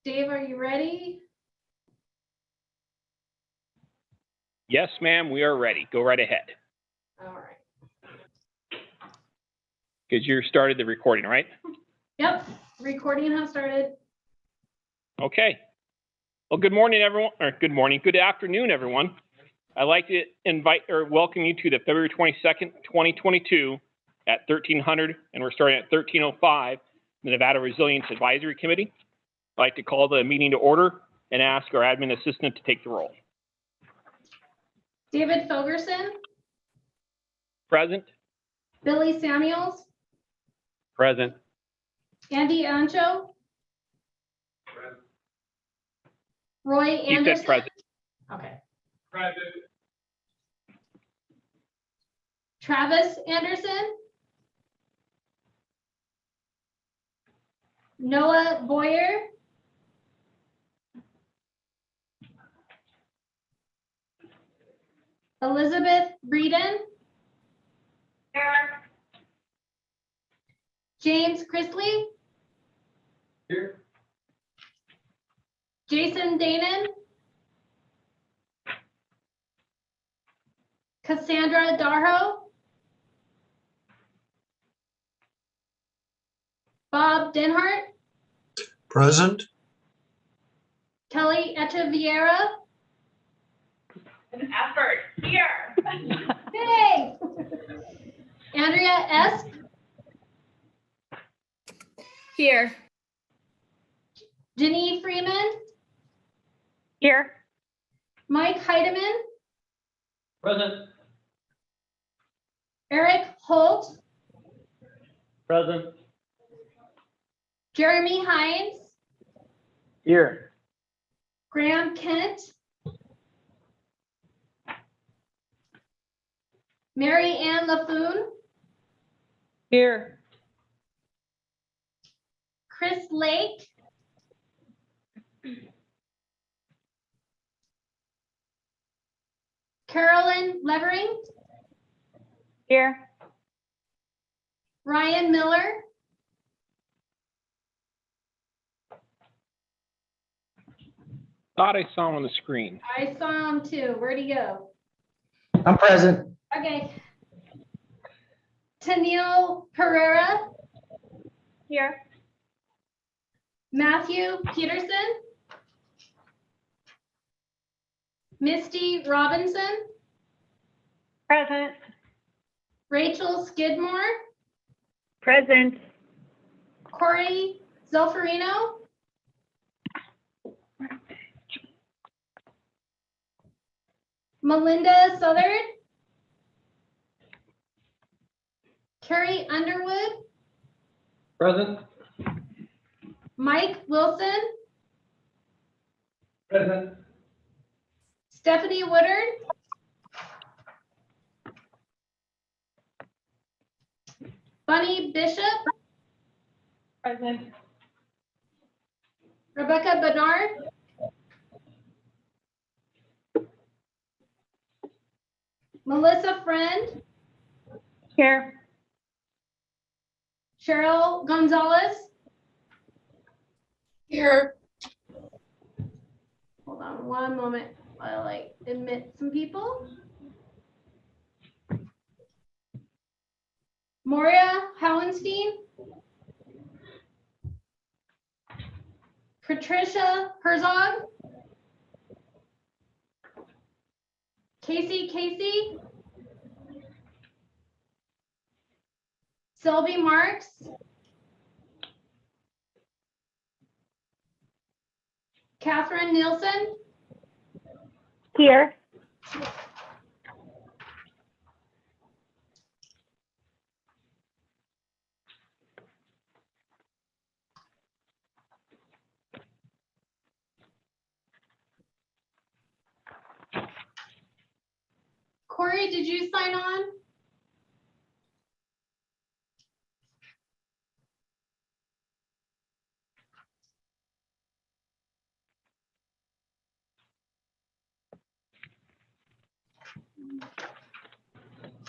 Dave, are you ready? Yes, ma'am, we are ready. Go right ahead. All right. Because you started the recording, right? Yep, recording has started. Okay. Well, good morning, everyone, or good afternoon, everyone. I'd like to invite or welcome you to the February 22nd, 2022 at 1300, and we're starting at 1305, the Nevada Resilience Advisory Committee. I'd like to call the meeting to order and ask our admin assistant to take the roll. David Fogerson, Present. Billy Samuels, Present. Andy Ancho, Present. Roy You Anderson. said present. Okay. Present. Travis Anderson, Noah Boyer, Elizabeth Breeden, James Chrisley, Here. Jason Danon, Cassandra Darho, Bob Denhart, Present. Kelly Echeverria. An effort here. Hey! Andrea Esp, Here. Jenny Freeman, Here. Mike Heidemann, Present. Eric Holt, Present. Jeremy Hines, Here. Graham Kent, Mary Ann LaFoon, Here. Chris Lake, Carolyn Levering, Here. Ryan Miller, Thought I saw him on the screen. I saw him too. Where'd he go? I'm present. Okay. Tennille Pereira, Here. Matthew Peterson, Misty Robinson, Present. Rachel Skidmore, Present. Corey Zolfarino, Melinda Southard, Carrie Underwood, Present. Mike Wilson, Present. Stephanie Woodard, Bunny Bishop, Present. Rebecca Bernard, Melissa Friend, Here. Cheryl Gonzalez. Here. Hold on one moment while I admit some people. Moria Howenstein, Patricia Herzog, Casey, Sylvie Marks, Catherine Nielsen, Here. Corey, did you sign on?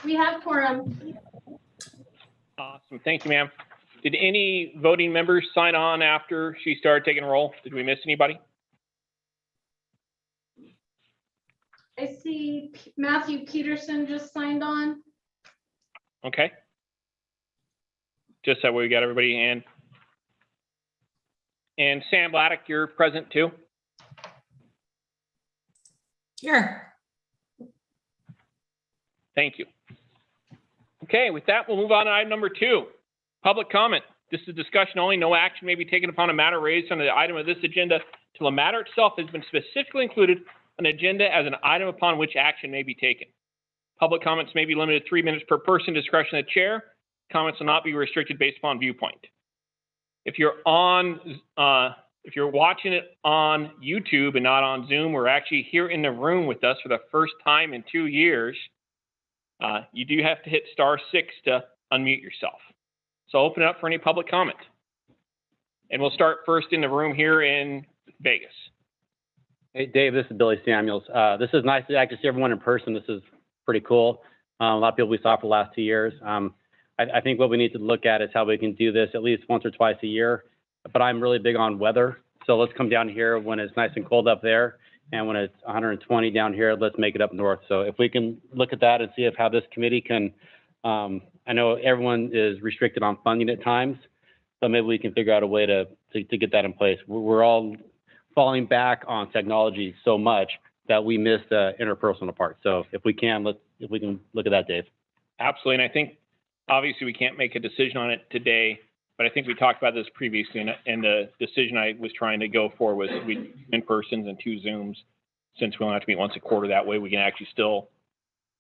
We have quorum. Awesome. Thank you, ma'am. Did any voting members sign on after she started taking a roll? Did we miss anybody? I see Matthew Peterson just signed on. Okay. Just that way we got everybody in. And Sam Bladdock, you're present too? Here. Thank you. Okay, with that, we'll move on to item number 2, public comment. This is discussion only. No action may be taken upon a matter raised on the item of this agenda till the matter itself has been specifically included on the agenda as an item upon which action may be taken. Public comments may be limited to 3 minutes per person, discretion of the chair. Comments will not be restricted based upon viewpoint. If you're watching it on YouTube and not on Zoom, we're actually here in the room with us for the first time in 2 years. You do have to hit *6 to unmute yourself. So open it up for any public comment. And we'll start first in the room here in Vegas. Hey, Dave, this is Billy Samuels. This is nice to actually see everyone in person. This is pretty cool. A lot of people we saw for the last 2 years. I think what we need to look at is how we can do this at least once or twice a year. But I'm really big on weather. So let's come down here when it's nice and cold up there. And when it's 120 down here, let's make it up north. So if we can look at that and see how this committee can, I know everyone is restricted on funding at times, so maybe we can figure out a way to get that in place. We're all falling back on technology so much that we miss the interpersonal part. So if we can look at that, Dave. Absolutely, and I think obviously we can't make a decision on it today, but I think we talked about this previously, and the decision I was trying to go for was we in-persons and 2 Zooms, since we only have to meet once a quarter. That way we can actually still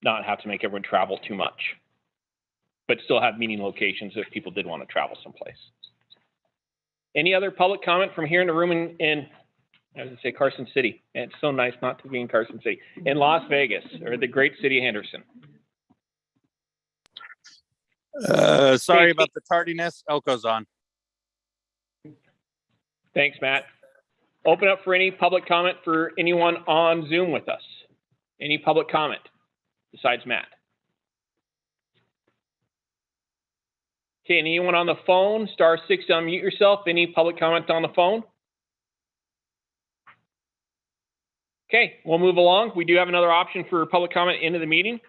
not have to make everyone travel too much, but still have meeting locations if people did want to travel someplace. Any other public comment from here in the room in I was going to say Carson City. It's so nice not to be in Carson City. In Las Vegas, or the great city of Henderson. Sorry about the tardiness. Elko's on. Thanks, Matt. Open up for any public comment for anyone on Zoom with us. Any public comment besides Matt? Okay, anyone on the phone? *6 to unmute yourself. Any public comment on the phone? Okay, we'll move along. We do have another option for public comment into the meeting.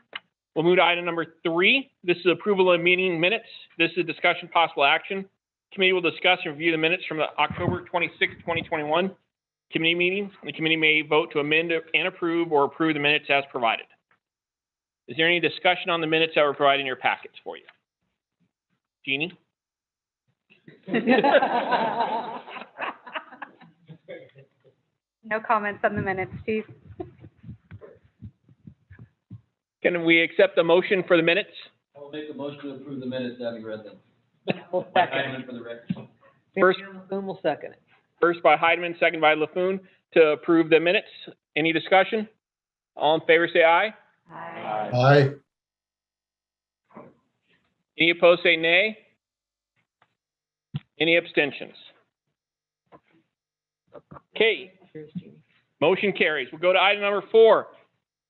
We'll move to item number 3. This is approval of meeting minutes. This is discussion possible action. Committee will discuss and review the minutes from the October 26, 2021 committee meeting. The committee may vote to amend and approve or approve the minutes as provided. Is there any discussion on the minutes that were provided in your packets for you? Jeannie? No comments on the minutes, Steve. Can we accept the motion for the minutes? I will make a motion to approve the minutes having read them. We'll second For the record. First- Boom will second it. First by Heidemann, second by LaFoon to approve the minutes. Any discussion? All in favor, say aye. Aye. Any opposed, say nay. Any abstentions? Okay, Here's Jeannie. motion carries. We'll go to item number 4.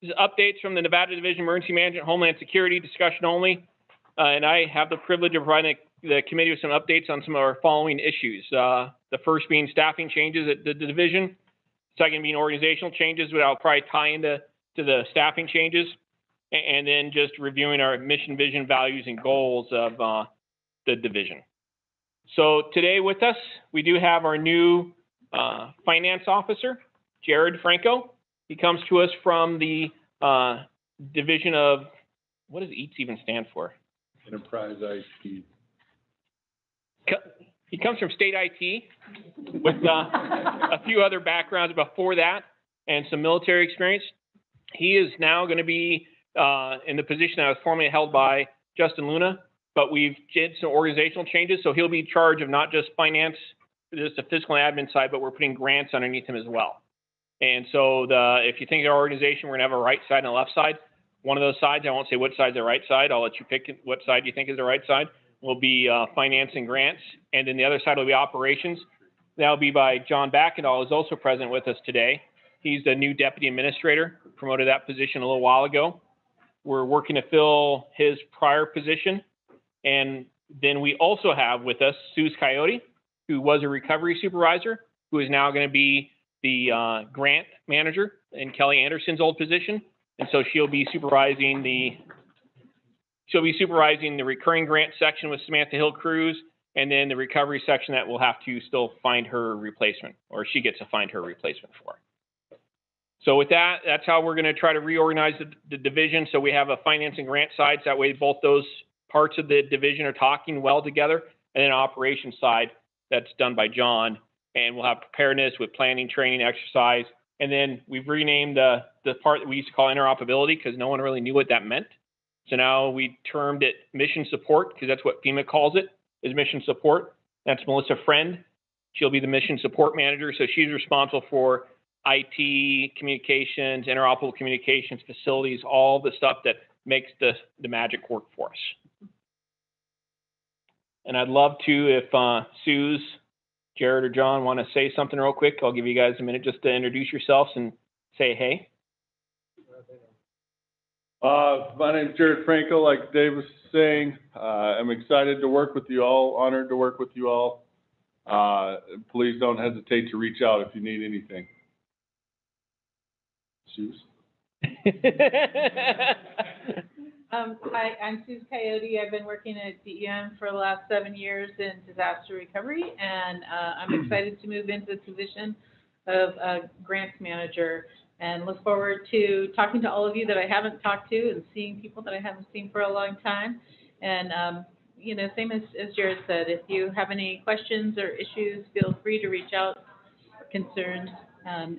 This is updates from the Nevada Division of Emergency Management, Homeland Security, discussion only. And I have the privilege of providing the committee with some updates on some of our following issues. The first being staffing changes at the division. Second being organizational changes, which I'll probably tie into the staffing changes. And then just reviewing our mission, vision, values, and goals of the division. So today with us, we do have our new finance officer, Jared Franco. He comes to us from the division of, what does EATS even stand for? Enterprise IT. He comes from state IT with a few other backgrounds before that and some military experience. He is now going to be in the position that was formerly held by Justin Luna, but we've did some organizational changes, so he'll be in charge of not just finance, just the fiscal and admin side, but we're putting grants underneath him as well. And so if you think of our organization, we're going to have a right side and a left side. One of those sides, I won't say which side's the right side. I'll let you pick what side you think is the right side. Will be finance and grants. And then the other side will be operations. That'll be by John Backendahl, who's also present with us today. He's the new deputy administrator, promoted that position a little while ago. We're working to fill his prior position. And Then we also have with us Suze Coyote, who was a recovery supervisor, who is now going to be the grant manager in Kelly Anderson's old position. And so she'll be supervising the recurring grant section with Samantha Hill Cruz, and then the recovery section that will have to still find her replacement, or she gets to find her replacement for. So with that, that's how we're going to try to reorganize the division. So we have a finance and grant side, so that way both those parts of the division are talking well together, and then operations side that's done by John. And we'll have preparedness with planning, training, exercise. And then we've renamed the part that we used to call interoperability because no one really knew what that meant. So now we termed it mission support because that's what FEMA calls it, is mission support. That's Melissa Friend. She'll be the mission support manager. So she's responsible for IT, communications, interoperable communications, facilities, all the stuff that makes the magic work for us. And I'd love to, if Suze, Jared, or John want to say something real quick, I'll give you guys a minute just to introduce yourselves and say hey. My name's Jared Franco, like Dave was saying. I'm excited to work with you all, honored to work with you all. Please don't hesitate to reach out if you need anything. Suze? Hi, I'm Suze Coyote. I've been working at DEM for the last 7 years in disaster recovery, and I'm excited to move into the position of grants manager, and look forward to talking to all of you that I haven't talked to and seeing people that I haven't seen for a long time. And, you know, same as Jared said, if you have any questions or issues, feel free to reach out, concerns,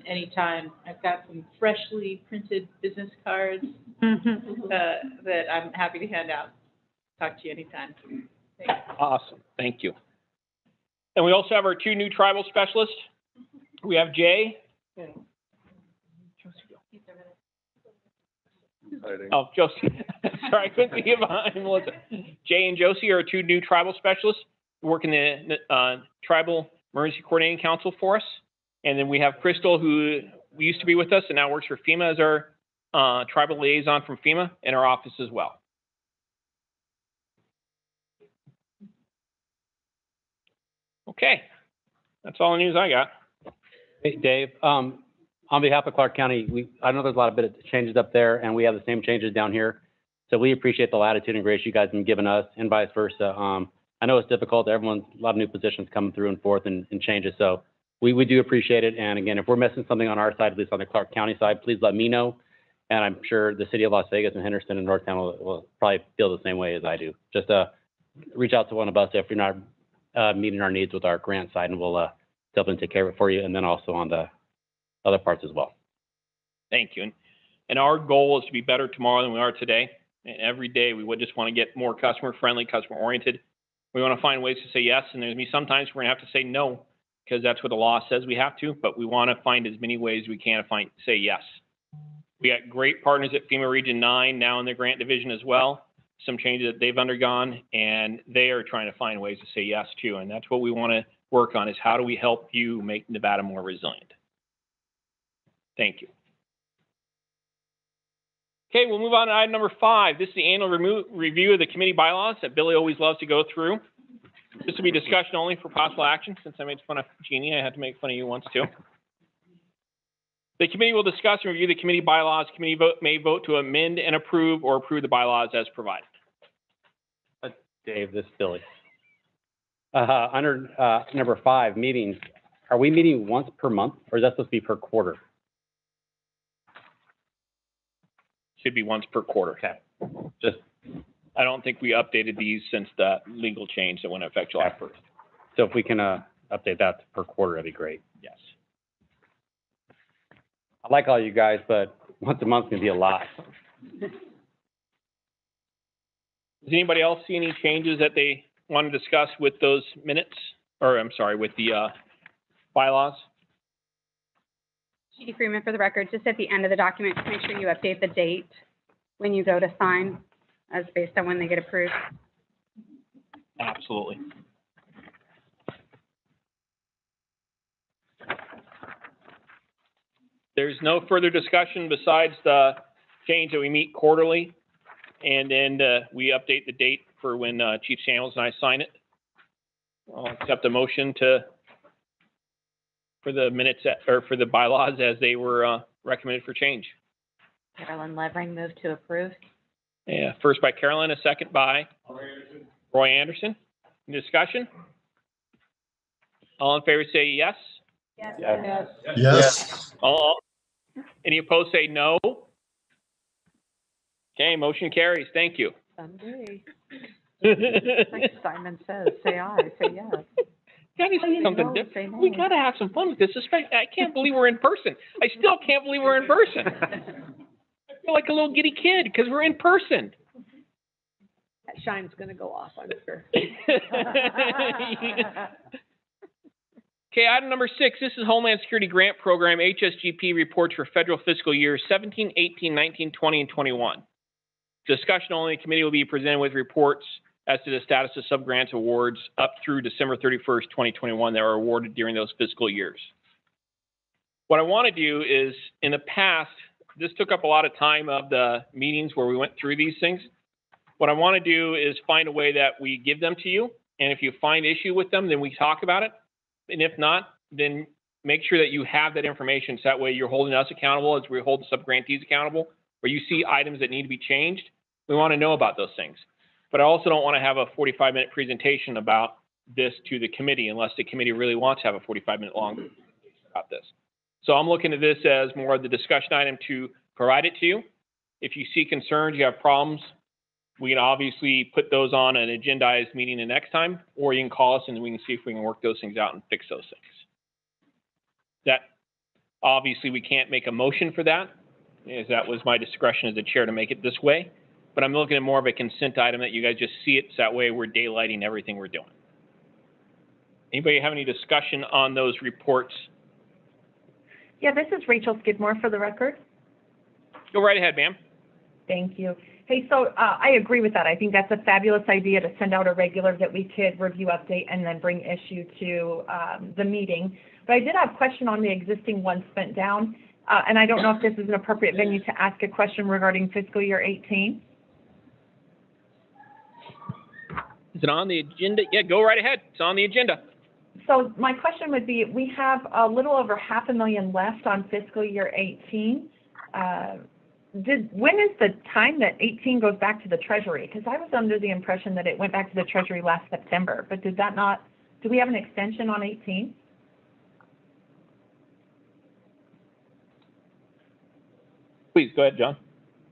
anytime. I've got some freshly printed business cards that I'm happy to hand out. Talk to you anytime. Thanks. Awesome, thank you. And we also have our 2 new tribal specialists. We have Jay. Oh, Josie. Sorry, I couldn't see you behind Melissa. Jay and Josie are 2 new tribal specialists who work in the Tribal Emergency Coordinating Council for us. And then we have Crystal, who used to be with us and now works for FEMA as our tribal liaison from FEMA in our office as well. Okay, that's all the news I got. Hey, Dave, on behalf of Clark County, I know there's a lot of bit of changes up there, and we have the same changes down here. So we appreciate the latitude and grace you guys have been giving us, and vice versa. I know it's difficult. Everyone's a lot of new positions coming through and forth and changes. So we do appreciate it. And again, if we're missing something on our side, at least on the Clark County side, please let me know. And I'm sure the city of Las Vegas and Henderson and Northtown will probably feel the same way as I do. Just reach out to one of us if you're not meeting our needs with our grant side, and we'll definitely take care of it for you. And then also on the other parts as well. Thank you. And our goal is to be better tomorrow than we are today. And every day we would just want to get more customer friendly, customer oriented. We want to find ways to say yes. And there's going to be sometimes we're going to have to say no, because that's what the law says we have to. But we want to find as many ways we can to say yes. We got great partners at FEMA Region 9 now in their grant division as well. Some changes that they've undergone, and they are trying to find ways to say yes too. And that's what we want to work on, is how do we help you make Nevada more resilient? Thank you. Okay, we'll move on to item number 5. This is the annual review of the committee bylaws that Billy always loves to go through. This will be discussion only for possible action. Since I made fun of Jeannie, I had to make fun of you once too. The committee will discuss and review the committee bylaws. The committee may vote to amend and approve or approve the bylaws as provided. Dave, this is Billy. Under number 5, meetings, are we meeting once per month, or is that supposed to be per quarter? Should be once per quarter. Okay. I don't think we updated these since the legal change that went into effect July 1st. So if we can update that to per quarter, that'd be great. Yes. I like all you guys, but once a month can be a lot. Does anybody else see any changes that they want to discuss with those minutes? Or I'm sorry, with the bylaws? Judy Freeman for the record, just at the end of the document, just make sure you update the date when you go to sign as based on when they get approved. Absolutely. There's no further discussion besides the change that we meet quarterly, and then we update the date for when Chief Samuels and I sign it. I'll accept a motion for the minutes, or for the bylaws as they were recommended for change. Carolyn Levering, move to approve. Yeah, first by Carolyn, a second by Roy Anderson. Any discussion? All in favor say yes. Yes. Yes. All, any opposed say no. Okay, motion carries. Thank you. Someday. Gotta Like Simon says, say aye, say yes. be something no, different. say no. We gotta have some fun with this. Especially, I can't believe we're in person. I still can't believe we're in person. I feel like a little giddy kid because we're in person. That shine's gonna go off, I'm sure. Okay, item number 6, this is Homeland Security Grant Program, HSGP reports for federal fiscal years 17, 18, 19, 20, and 21. Discussion only, the committee will be presented with reports as to the status of subgrants awards up through December 31st, 2021 that were awarded during those fiscal years. What I want to do is, in the past, this took up a lot of time of the meetings where we went through these things. What I want to do is find a way that we give them to you, and if you find issue with them, then we talk about it. And if not, then make sure that you have that information, so that way you're holding us accountable as we hold the subgrantees accountable. Where you see items that need to be changed, we want to know about those things. But I also don't want to have a 45-minute presentation about this to the committee unless the committee really wants to have a 45-minute long about this. So I'm looking at this as more of the discussion item to provide it to you. If you see concerns, you have problems, we can obviously put those on an agendized meeting the next time, or you can call us and we can see if we can work those things out and fix those things. That, obviously, we can't make a motion for that, as that was my discretion as the chair to make it this way. But I'm looking at more of a consent item that you guys just see it, so that way we're daylighting everything we're doing. Anybody have any discussion on those reports? Yeah, this is Rachel Skidmore for the record. Go right ahead, ma'am. Thank you. Hey, so I agree with that. I think that's a fabulous idea to send out a regular that we could review, update, and then bring issue to the meeting. But I did have a question on the existing one spent down, and I don't know if this is an appropriate venue to ask a question regarding fiscal year 18. Is it on the agenda? Yeah, go right ahead. It's on the agenda. So my question would be, we have a little over $500,000 left on fiscal year 18. When is the time that 18 goes back to the Treasury? Because I was under the impression that it went back to the Treasury last September, but did that not, do we have an extension on 18? Please, go ahead, John.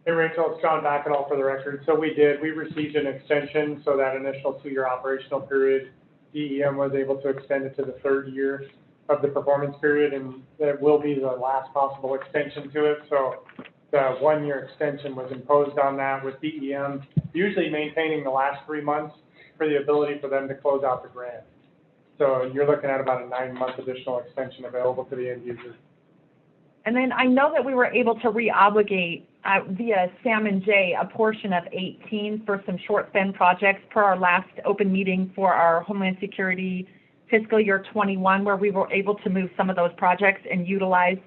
Hey, Rachel, it's John Backendall for the record. So we received an extension, so that initial 2-year operational period, DEM was able to extend it to the 3rd year of the performance period, and that will be the last possible extension to it. So the 1-year extension was imposed on that, with DEM usually maintaining the last 3 months for the ability for them to close out the grant. So you're looking at about a 9-month additional extension available to the end user. And then I know that we were able to re-obligate via Sam and Jay a portion of 18 for some short spend projects per our last open meeting for our Homeland Security fiscal year 21, where we were able to move some of those projects and utilize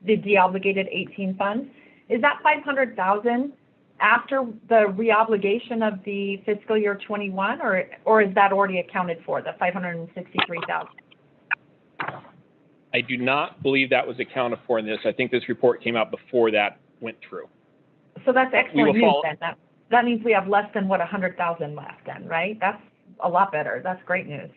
the de-obligated 18 funds. Is that $500,000 after the re-obligation of the fiscal year 21, or is that already accounted for, the $563,000? I do not believe that was accounted for in this. I think this report came out before that went through. So that's excellent news then. That means we have less than, what, $100,000 left then, right? That's a lot better. That's great news.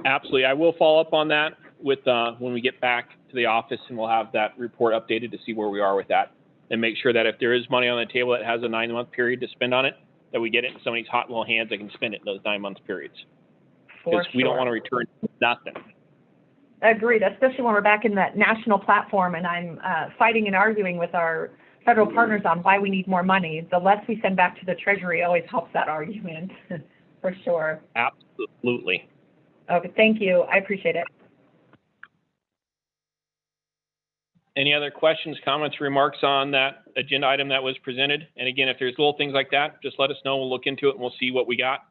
Absolutely. I will follow up on that with when we get back to the office, and we'll have that report updated to see where we are with that, and make sure that if there is money on the table that has a 9-month period to spend on it, that we get it in somebody's hot little hands that can spend it in those 9-month periods. Because we don't want to return nothing. Agreed, especially when we're back in that national platform and I'm fighting and arguing with our federal partners on why we need more money. The less we send back to the Treasury always helps that argument, for sure. Absolutely. Okay, thank you. I appreciate it. Any other questions, comments, remarks on that agenda item that was presented? And again, if there's little things like that, just let us know. We'll look into it and we'll see what we got.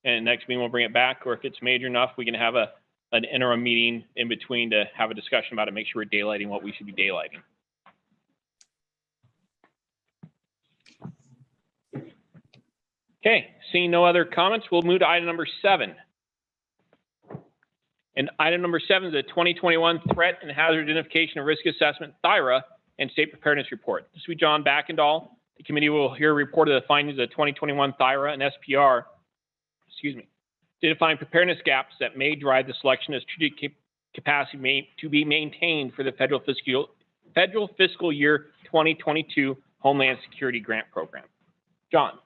And next meeting, we'll bring it back. Or if it's major enough, we can have an interim meeting in between to have a discussion about it, make sure we're daylighting what we should be daylighting. Okay, seeing no other comments, we'll move to item number 7. And item number 7 is the 2021 Threat and Hazard Identification and Risk Assessment, THIRA, and State Preparedness Report. This will be John Backendall. The committee will hear a report of the findings of the 2021 THIRA and SPR, identifying preparedness gaps that may drive the selection of strategic capacity to be maintained for the federal fiscal year 2022 Homeland Security Grant Program. John.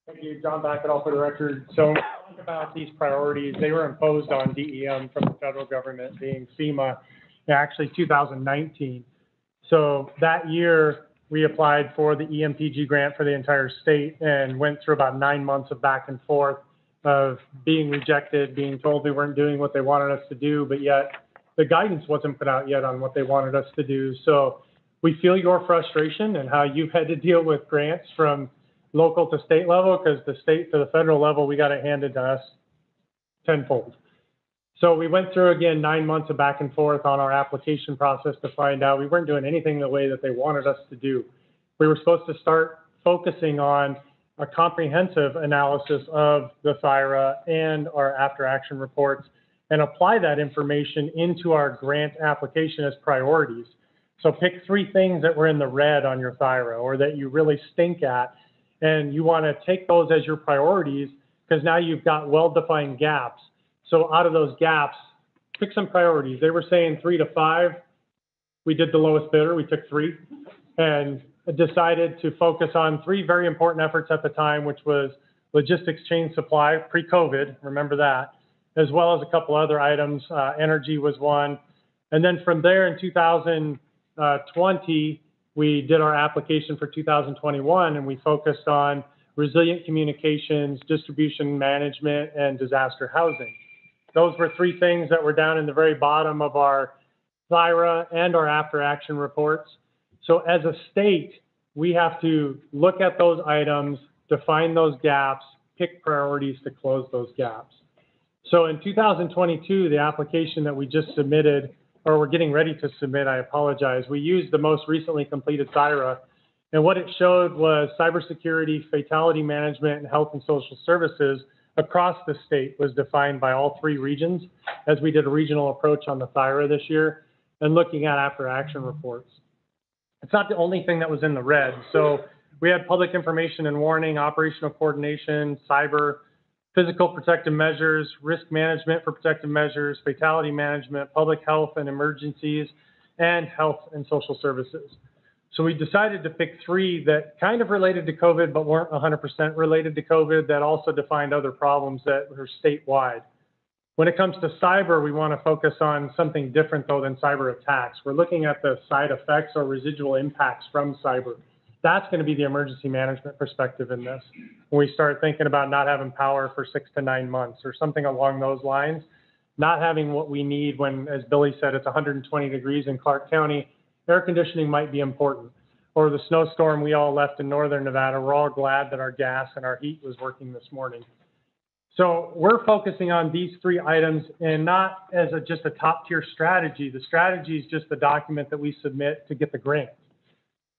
Thank you, John Backendall for the record. So when we talk about these priorities, they were imposed on DEM from the federal government, being FEMA, actually 2019. So that year, we applied for the EMPG grant for the entire state and went through about 9 months of back and forth of being rejected, being told they weren't doing what they wanted us to do, but yet the guidance wasn't put out yet on what they wanted us to do. So we feel your frustration and how you've had to deal with grants from local to state level, because the state to the federal level, we got it handed to us tenfold. So we went through, again, 9 months of back and forth on our application process to find out we weren't doing anything the way that they wanted us to do. We were supposed to start focusing on a comprehensive analysis of the THIRA and our after action reports and apply that information into our grant application as priorities. So pick 3 things that were in the red on your THIRA or that you really stink at, and you want to take those as your priorities because now you've got well-defined gaps. So out of those gaps, pick some priorities. They were saying 3 to 5. We did the lowest bidder. We took 3 and decided to focus on 3 very important efforts at the time, which was logistics chain supply, pre-COVID, remember that, as well as a couple other items. Energy was one. And then from there in 2020, we did our application for 2021, and we focused on resilient communications, distribution management, and disaster housing. Those were 3 things that were down in the very bottom of our THIRA and our after action reports. So as a state, we have to look at those items, define those gaps, pick priorities to close those gaps. So in 2022, the application that we just submitted, or we're getting ready to submit, I apologize, we used the most recently completed THIRA, and what it showed was cybersecurity, fatality management, and health and social services across the state was defined by all 3 regions as we did a regional approach on the THIRA this year and looking at after action reports. It's not the only thing that was in the red. So we had public information and warning, operational coordination, cyber, physical protective measures, risk management for protective measures, fatality management, public health and emergencies, and health and social services. So we decided to pick 3 that kind of related to COVID, but weren't 100% related to COVID, that also defined other problems that were statewide. When it comes to cyber, we want to focus on something different, though, than cyber attacks. We're looking at the side effects or residual impacts from cyber. That's going to be the emergency management perspective in this. When we start thinking about not having power for 6 to 9 months or something along those lines, not having what we need when, as Billy said, it's 120 degrees in Clark County, air conditioning might be important. Or the snowstorm we all left in northern Nevada, we're all glad that our gas and our heat was working this morning. So we're focusing on these 3 items, and not as just a top tier strategy. The strategy is just the document that we submit to get the grant.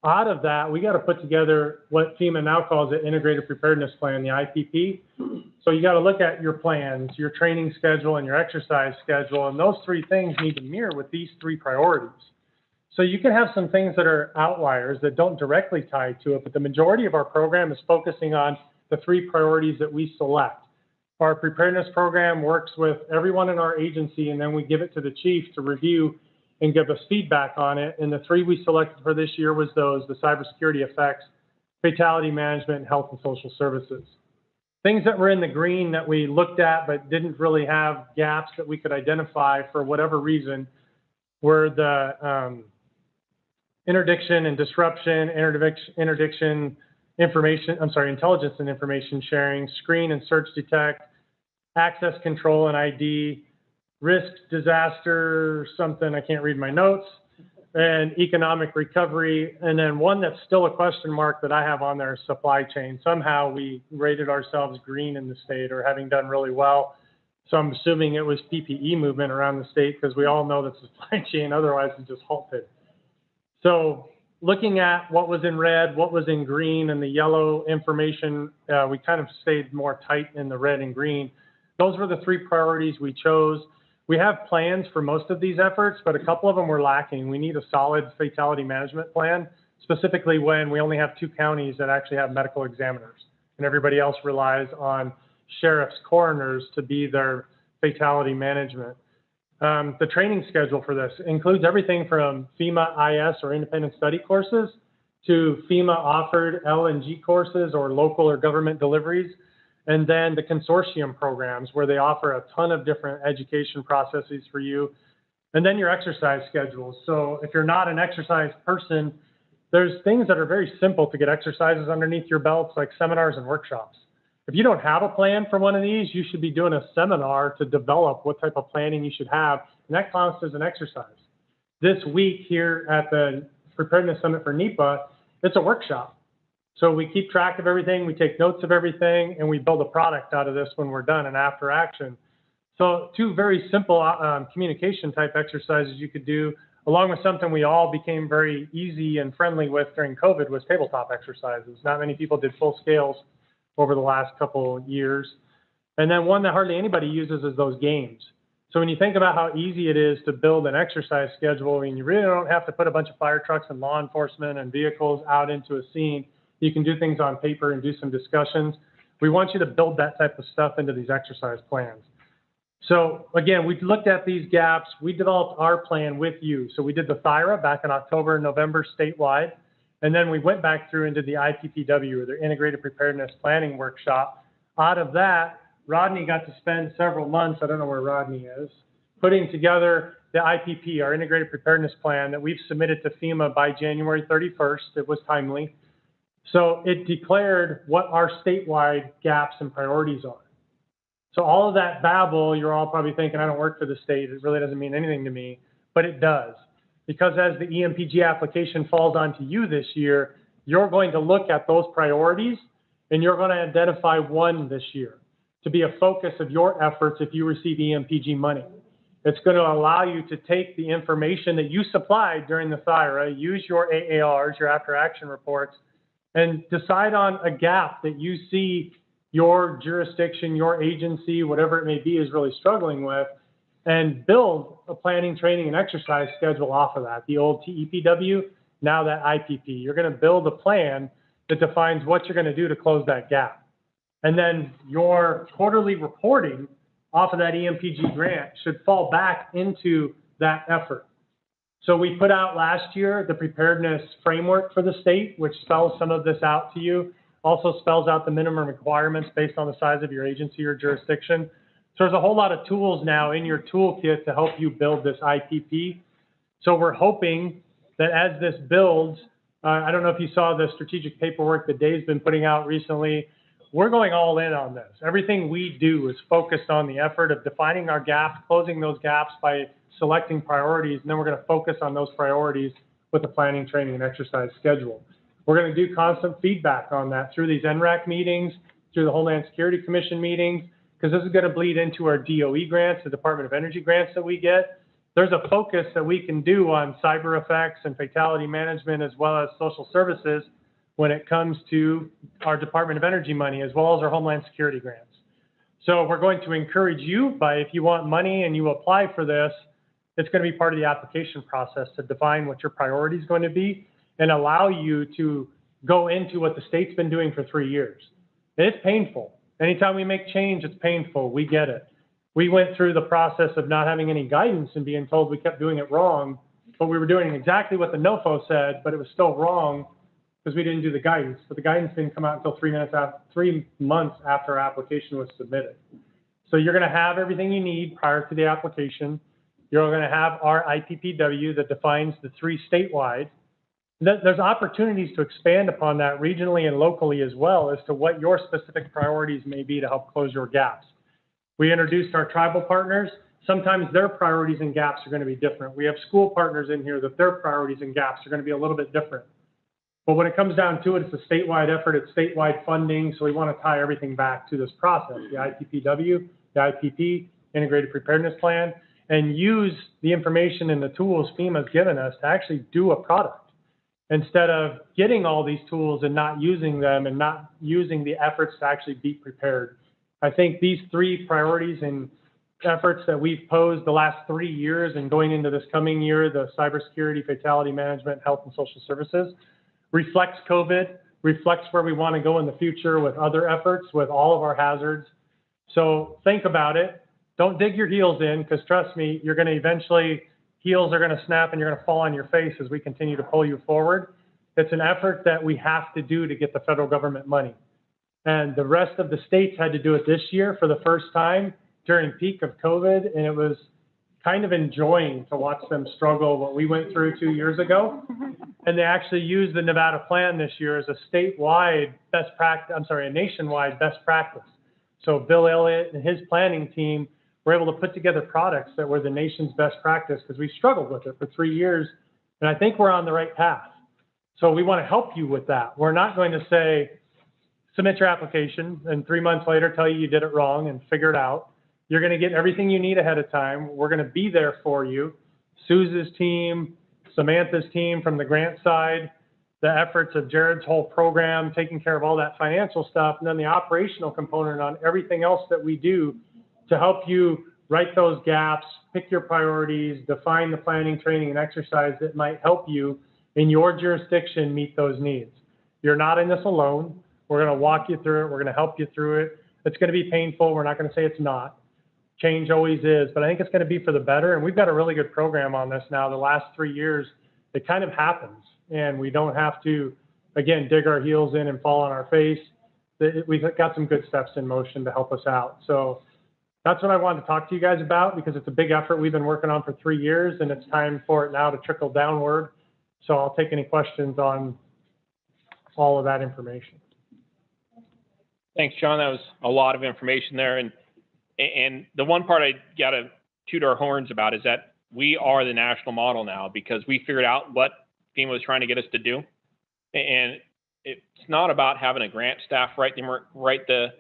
Out of that, we got to put together what FEMA now calls the Integrated Preparedness Plan, the IPP. So you got to look at your plans, your training schedule, and your exercise schedule, and those 3 things need to mirror with these 3 priorities. So you can have some things that are outliers that don't directly tie to it, but the majority of our program is focusing on the 3 priorities that we select. Our preparedness program works with everyone in our agency, and then we give it to the chief to review and give us feedback on it. And the 3 we selected for this year was those: the cybersecurity effects, fatality management, and health and social services. Things that were in the green that we looked at but didn't really have gaps that we could identify for whatever reason were the interdiction and disruption, intelligence and information sharing, screen and search detect, access control and ID, risk, disaster, something, I can't read my notes, and economic recovery. And then one that's still a question mark that I have on there is supply chain. Somehow we rated ourselves green in the state, or having done really well. So I'm assuming it was PPE movement around the state, because we all know that supply chain otherwise is just halted. So looking at what was in red, what was in green, and the yellow information, we kind of stayed more tight in the red and green. Those were the 3 priorities we chose. We have plans for most of these efforts, but a couple of them were lacking. We need a solid fatality management plan, specifically when we only have 2 counties that actually have medical examiners, and everybody else relies on sheriffs, coroners to be their fatality management. The training schedule for this includes everything from FEMA IS or independent study courses to FEMA offered L&G courses or local or government deliveries, and then the consortium programs where they offer a ton of different education processes for you, and then your exercise schedules. So if you're not an exercise person, there's things that are very simple to get exercises underneath your belts, like seminars and workshops. If you don't have a plan for one of these, you should be doing a seminar to develop what type of planning you should have, and that counts as an exercise. This week here at the Preparedness Summit for NEPA, it's a workshop. So we keep track of everything, we take notes of everything, and we build a product out of this when we're done and after action. So 2 very simple communication type exercises you could do, along with something we all became very easy and friendly with during COVID, was tabletop exercises. Not many people did full scales over the last couple years. And then one that hardly anybody uses is those games. So when you think about how easy it is to build an exercise schedule, and you really don't have to put a bunch of fire trucks and law enforcement and vehicles out into a scene, you can do things on paper and do some discussions. We want you to build that type of stuff into these exercise plans. So again, we've looked at these gaps. We developed our plan with you. So we did the THIRA back in October and November statewide. And then we went back through and did the IPPW, or the Integrated Preparedness Planning Workshop. Out of that, Rodney got to spend several months, I don't know where Rodney is, putting together the IPP, our Integrated Preparedness Plan, that we've submitted to FEMA by January 31st. It was timely. So it declared what our statewide gaps and priorities are. So all of that babble, you're all probably thinking, I don't work for the state, it really doesn't mean anything to me, but it does. Because as the EMPG application falls onto you this year, you're going to look at those priorities and you're going to identify one this year to be a focus of your efforts if you receive EMPG money. It's going to allow you to take the information that you supplied during the THIRA, use your AARs, your after action reports, and decide on a gap that you see your jurisdiction, your agency, whatever it may be, is really struggling with, and build a planning, training, and exercise schedule off of that. The old TEPW, now that IPP. You're going to build a plan that defines what you're going to do to close that gap. And then your quarterly reporting off of that EMPG grant should fall back into that effort. So we put out last year the preparedness framework for the state, which spells some of this out to you. Also spells out the minimum requirements based on the size of your agency or jurisdiction. So there's a whole lot of tools now in your toolkit to help you build this IPP. So we're hoping that as this builds, I don't know if you saw the strategic paperwork that Dave's been putting out recently, we're going all in on this. Everything we do is focused on the effort of defining our gaps, closing those gaps by selecting priorities, and then we're going to focus on those priorities with the planning, training, and exercise schedule. We're going to do constant feedback on that through these NRAC meetings, through the Homeland Security Commission meetings, because this is going to bleed into our DOE grants, the Department of Energy grants that we get. There's a focus that we can do on cyber effects and fatality management, as well as social services, when it comes to our Department of Energy money, as well as our Homeland Security grants. So we're going to encourage you by, if you want money and you apply for this, it's going to be part of the application process to define what your priority is going to be and allow you to go into what the state's been doing for 3 years. And it's painful. Anytime we make change, it's painful. We get it. We went through the process of not having any guidance and being told we kept doing it wrong, but we were doing exactly what the NOFO said, but it was still wrong because we didn't do the guidance. But the guidance didn't come out until 3 months after our application was submitted. So you're going to have everything you need prior to the application. You're going to have our IPPW that defines the 3 statewide. There's opportunities to expand upon that regionally and locally as well as to what your specific priorities may be to help close your gaps. We introduced our tribal partners. Sometimes their priorities and gaps are going to be different. We have school partners in here that their priorities and gaps are going to be a little bit different. But when it comes down to it, it's a statewide effort, it's statewide funding, so we want to tie everything back to this process, the IPPW, the IPP, Integrated Preparedness Plan, and use the information and the tools FEMA's given us to actually do a product. instead of getting all these tools and not using them and not using the efforts to actually be prepared. I think these three priorities and efforts that we've posed the last 3 years and going into this coming year, the cybersecurity, fatality management, health and social services, reflects COVID, reflects where we want to go in the future with other efforts, with all of our hazards. So think about it. Don't dig your heels in, because trust me, you're going to eventually, heels are going to snap and you're going to fall on your face as we continue to pull you forward. It's an effort that we have to do to get the federal government money. And the rest of the states had to do it this year for the first time during peak of COVID, and it was kind of enjoying to watch them struggle what we went through 2 years ago. And they actually used the Nevada plan this year as a statewide best practice, a nationwide best practice. So Bill Elliott and his planning team were able to put together products that were the nation's best practice, because we struggled with it for 3 years. And I think we're on the right path. So we want to help you with that. We're not going to say, submit your application and 3 months later tell you did it wrong and figure it out. You're going to get everything you need ahead of time. We're going to be there for you. Suze's team, Samantha's team from the grant side, the efforts of Jared's whole program, taking care of all that financial stuff, and then the operational component on everything else that we do to help you write those gaps, pick your priorities, define the planning, training, and exercise that might help you in your jurisdiction meet those needs. You're not in this alone. We're going to walk you through it. We're going to help you through it. It's going to be painful. We're not going to say it's not. Change always is, but I think it's going to be for the better. And we've got a really good program on this now. The last 3 years, it kind of happens, and we don't have to, again, dig our heels in and fall on our face. We've got some good steps in motion to help us out. So that's what I wanted to talk to you guys about, because it's a big effort we've been working on for 3 years, and it's time for it now to trickle downward. So I'll take any questions on all of that information. Thanks, John. That was a lot of information there. And the one part I got to toot our horns about is that we are the national model now, because we figured out what FEMA was trying to get us to do. And it's not about having a grant staff write the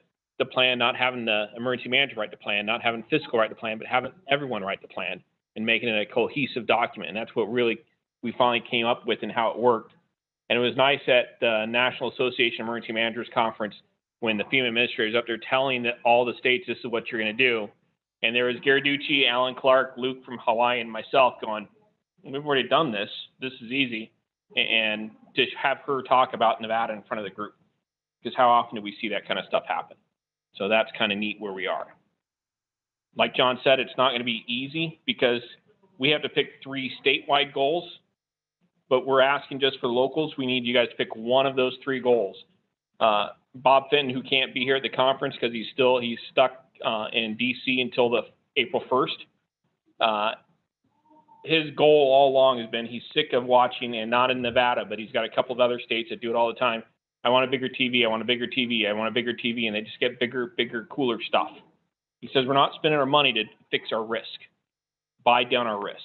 plan, not having the emergency manager write the plan, not having fiscal write the plan, but having everyone write the plan and making it a cohesive document. And that's what really we finally came up with and how it worked. And it was nice at the National Association of Emergency Managers Conference when the FEMA administrators up there telling all the states, this is what you're going to do. And there was Garaducci, Alan Clark, Luke from Hawaii, and myself going, we've already done this. This is easy. And to have her talk about Nevada in front of the group, because how often do we see that kind of stuff happen? So that's kind of neat where we are. Like John said, it's not going to be easy because we have to pick 3 statewide goals, but we're asking just for locals. We need you guys to pick one of those 3 goals. Bob Fenton, who can't be here at the conference because he's stuck in DC until the April 1st. His goal all along has been he's sick of watching, and not in Nevada, but he's got a couple of other states that do it all the time. I want a bigger TV. I want a bigger TV. I want a bigger TV. And they just get bigger, cooler stuff. He says, we're not spending our money to fix our risk, buy down our risk.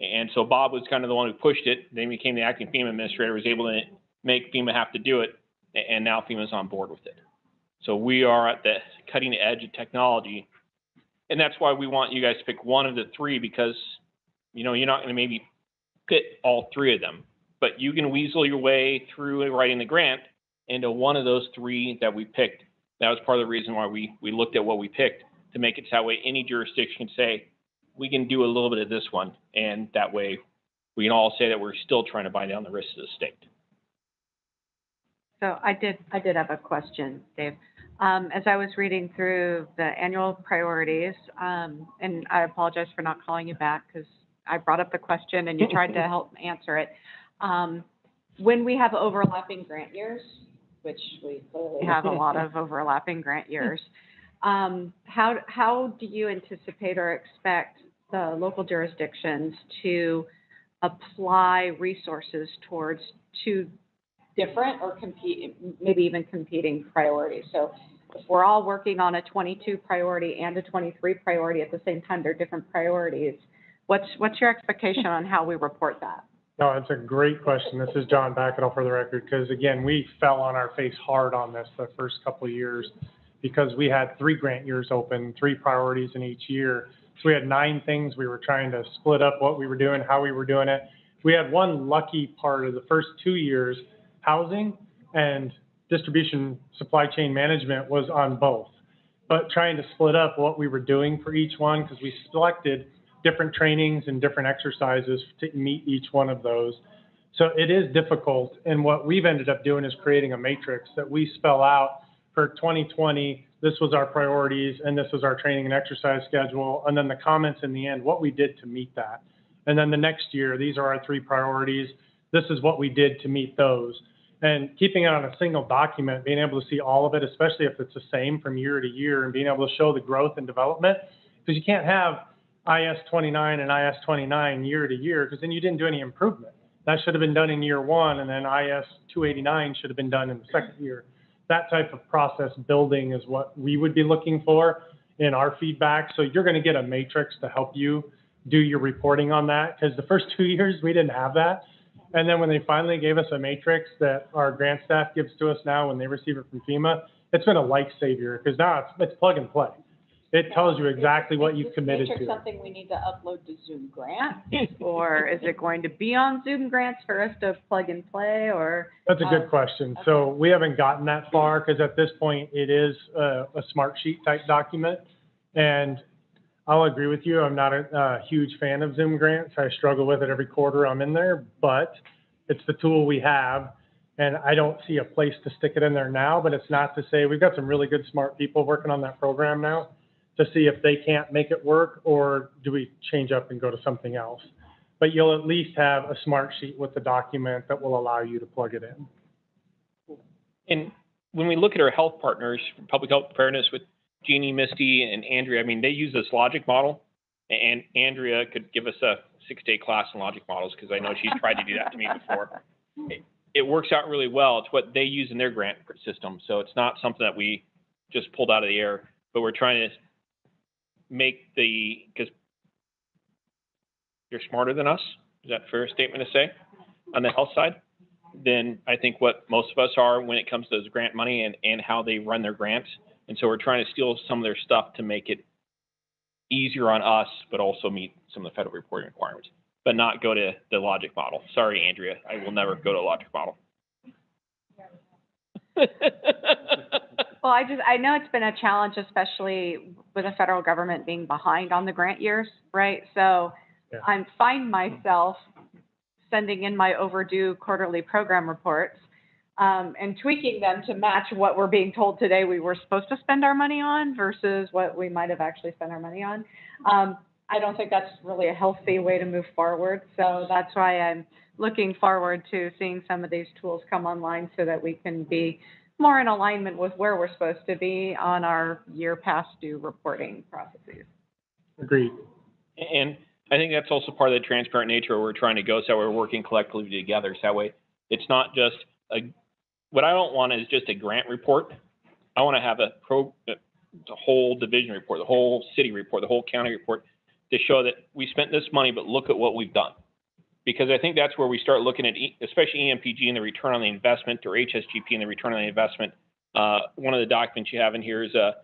And so Bob was kind of the one who pushed it. Then he became the acting FEMA administrator, was able to make FEMA have to do it. And now FEMA's on board with it. So we are at the cutting edge of technology. And that's why we want you guys to pick one of the 3, because, you know, you're not going to maybe fit all 3 of them, but you can weasel your way through writing the grant into one of those 3 that we picked. That was part of the reason why we looked at what we picked, to make it so that way any jurisdiction can say, we can do a little bit of this one. And that way we can all say that we're still trying to buy down the risks of the state. So I did have a question, Dave. As I was reading through the annual priorities, and I apologize for not calling you back because I brought up the question and you tried to help answer it. When we have overlapping grant years, which we clearly have a lot of overlapping grant years, how do you anticipate or expect the local jurisdictions to apply resources towards 2 different or maybe even competing priorities? So if we're all working on a 22 priority and a 23 priority at the same time, they're different priorities. What's your expectation on how we report that? No, it's a great question. This is John Backett for the record, because again, we fell on our face hard on this the first couple of years because we had 3 grant years open, 3 priorities in each year. So we had 9 things we were trying to split up what we were doing, how we were doing it. We had one lucky part of the first 2 years, housing and distribution supply chain management was on both. But trying to split up what we were doing for each one, because we selected different trainings and different exercises to meet each one of those. So it is difficult. And what we've ended up doing is creating a matrix that we spell out for 2020. This was our priorities, and this was our training and exercise schedule. And then the comments in the end, what we did to meet that. And then the next year, these are our 3 priorities. This is what we did to meet those. And keeping it on a single document, being able to see all of it, especially if it's the same from year to year, and being able to show the growth and development, because you can't have IS 29 and IS 29 year to year, because then you didn't do any improvement. That should have been done in year 1, and then IS 289 should have been done in the second year. That type of process building is what we would be looking for in our feedback. So you're going to get a matrix to help you do your reporting on that, because the first 2 years we didn't have that. And then when they finally gave us a matrix that our grant staff gives to us now when they receive it from FEMA, it's been a lifesaver, because now it's plug and play. It tells you exactly what you've committed Is to. something we need to upload to Zoom Grants, or is it going to be on Zoom Grants for us to plug and play, or? That's a good question. Okay. So we haven't gotten that far, because at this point it is a smart sheet type document. And I'll agree with you, I'm not a huge fan of Zoom Grants. I struggle with it every quarter I'm in there, but it's the tool we have. And I don't see a place to stick it in there now, but it's not to say, we've got some really good, smart people working on that program now to see if they can't make it work, or do we change up and go to something else. But you'll at least have a smart sheet with the document that will allow you to plug it in. And when we look at our health partners, public health preparedness with Jeannie, Misty, and Andrea, I mean, they use this logic model, and Andrea could give us a 6-day class in logic models, because I know she's tried to do that to me before. It works out really well. It's what they use in their grant system, so it's not something that we just pulled out of the air, but we're trying to make because you're smarter than us. Is that a fair statement to say on the health side? Then I think what most of us are when it comes to those grant money and how they run their grants. And so we're trying to steal some of their stuff to make it easier on us, but also meet some of the federal reporting requirements, but not go to the logic model. Sorry, Andrea, I will never go to a logic model. Well, I know it's been a challenge, especially with the federal government being behind on the grant years, right? So Yeah. I find myself sending in my overdue quarterly program reports and tweaking them to match what we're being told today we were supposed to spend our money on versus what we might have actually spent our money on. I don't think that's really a healthy way to move forward. So that's why I'm looking forward to seeing some of these tools come online so that we can be more in alignment with where we're supposed to be on our year past due reporting processes. Agreed. And I think that's also part of the transparent nature where we're trying to go, so we're working collectively together. So that way, it's not just what I don't want is just a grant report. I want to have the whole division report, the whole city report, the whole county report to show that we spent this money, but look at what we've done. Because I think that's where we start looking at, especially EMPG and the return on the investment, or HSGP and the return on the investment. One of the documents you have in here is a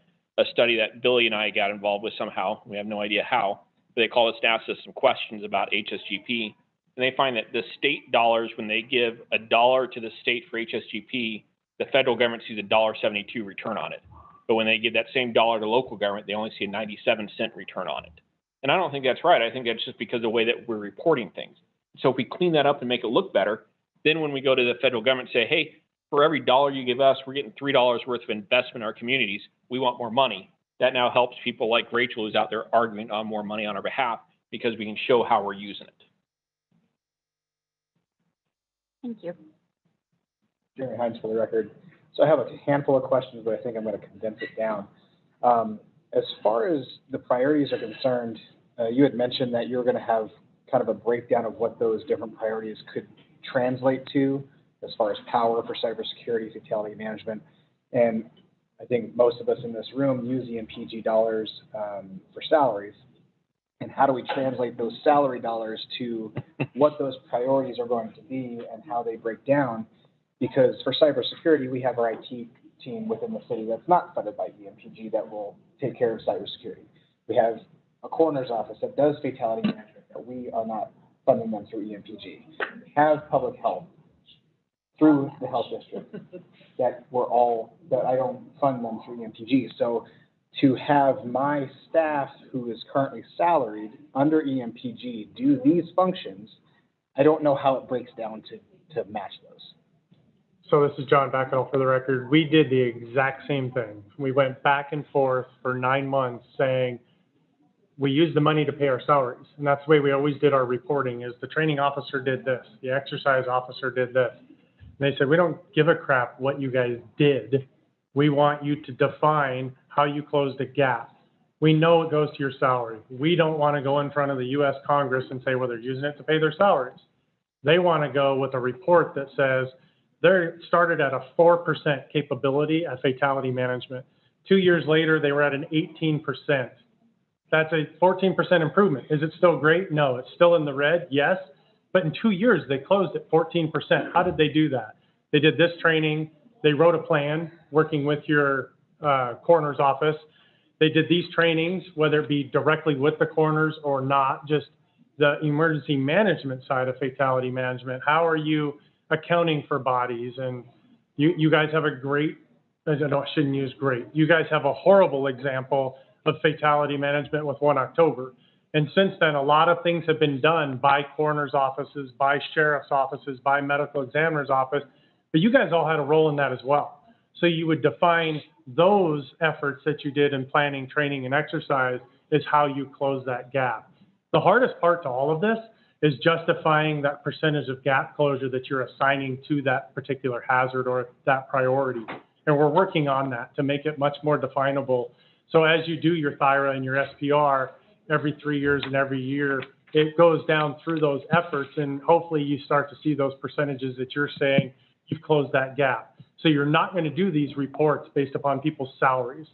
study that Billy and I got involved with somehow. We have no idea how. But they call us to ask us some questions about HSGP. And they find that the state dollars, when they give $1 to the state for HSGP, the federal government sees a $1.72 return on it. But when they give that same dollar to local government, they only see a 97-cent return on it. And I don't think that's right. I think that's just because of the way that we're reporting things. So if we clean that up and make it look better, then when we go to the federal government and say, hey, for every dollar you give us, we're getting $3 worth of investment in our communities. We want more money. That now helps people like Rachel, who's out there arguing on more money on our behalf, because we can show how we're using it. Thank you. Jeremy Hines for the record. So I have a handful of questions, but I think I'm going to condense it down. As far as the priorities are concerned, you had mentioned that you're going to have kind of a breakdown of what those different priorities could translate to as far as power for cybersecurity, fatality management. And I think most of us in this room use EMPG dollars for salaries. And how do we translate those salary dollars to what those priorities are going to be and how they break down? Because for cybersecurity, we have our IT team within the city that's not funded by EMPG that will take care of cybersecurity. We have a coroner's office that does fatality management that we are not funding them through EMPG. Have public health through the health district that I don't fund them through EMPG. So to have my staff who is currently salaried under EMPG do these functions, I don't know how it breaks down to match those. So this is John Backell for the record. We did the exact same thing. We went back and forth for 9 months saying, we use the money to pay our salaries. And that's the way we always did our reporting is the training officer did this, the exercise officer did this. And they said, we don't give a crap what you guys did. We want you to define how you closed a gap. We know it goes to your salary. We don't want to go in front of the US Congress and say, well, they're using it to pay their salaries. They want to go with a report that says they started at a 4% capability at fatality management. 2 years later, they were at an 18%. That's a 14% improvement. Is it still great? No, it's still in the red, yes. But in 2 years, they closed at 14%. How did they do that? They did this training. They wrote a plan working with your coroner's office. They did these trainings, whether it be directly with the coroners or not, just the emergency management side of fatality management. How are you accounting for bodies? And you guys have a great, I shouldn't use great. You guys have a horrible example of fatality management with 1 October. And since then, a lot of things have been done by coroner's offices, by sheriff's offices, by medical examiner's office, but you guys all had a role in that as well. So you would define those efforts that you did in planning, training, and exercise is how you close that gap. The hardest part to all of this is justifying that percentage of gap closure that you're assigning to that particular hazard or that priority. And we're working on that to make it much more definable. So as you do your THIRA and your SPR every 3 years and every year, it goes down through those efforts, and hopefully you start to see those percentages that you're saying you've closed that gap. So you're not going to do these reports based upon people's salaries.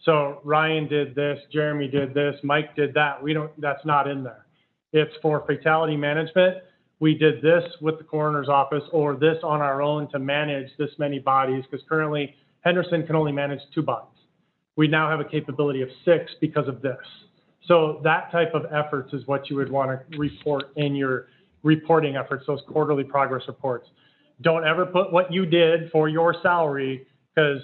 So Ryan did this, Jeremy did this, Mike did that. That's not in there. It's for fatality management. We did this with the coroner's office or this on our own to manage this many bodies, because currently Henderson can only manage 2 bodies. We now have a capability of 6 because of this. So that type of efforts is what you would want to report in your reporting efforts, those quarterly progress reports. Don't ever put what you did for your salary, because